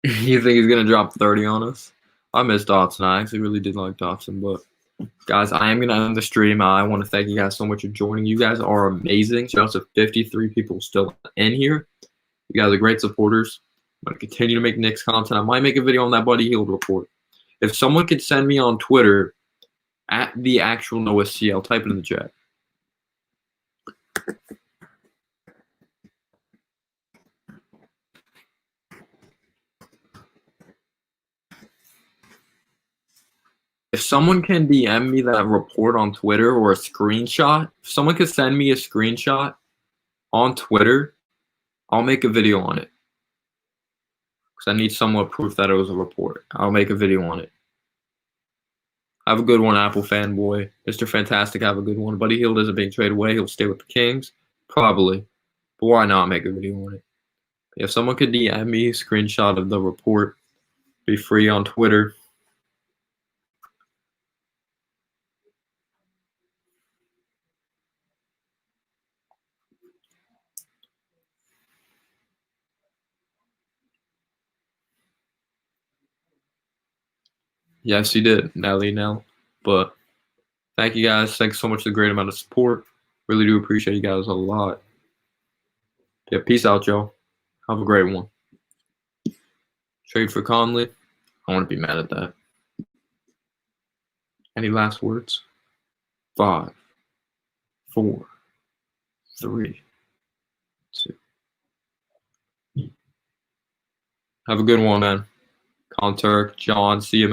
You think he's going to drop 30 on us? I miss Dotson. I actually really did like Dotson. But, guys, I am going to end the stream. I want to thank you guys so much for joining. You guys are amazing. Shout out to 53 people still in here. You guys are great supporters. I'm going to continue to make Knicks content. I might make a video on that Buddy Hield report. If someone could send me on Twitter at the actual Noah C, I'll type it in the chat. If someone can DM me that report on Twitter or a screenshot, if someone could send me a screenshot on Twitter, I'll make a video on it. Because I need somewhat proof that it was a report. I'll make a video on it. Have a good one, Apple fanboy. Mr. Fantastic, have a good one. Buddy Hield isn't being traded away. He'll stay with the Kings. Probably. But why not make a video on it? If someone could DM me a screenshot of the report, be free on Twitter. Yes, he did. Nelly Nell. But thank you guys. Thanks so much for the great amount of support. Really do appreciate you guys a lot. Yeah, peace out, y'all. Have a great one. Trade for Conley. I want to be mad at that. Any last words? 5, 4, 3, 2. Have a good one, man. Conturk, John, see you.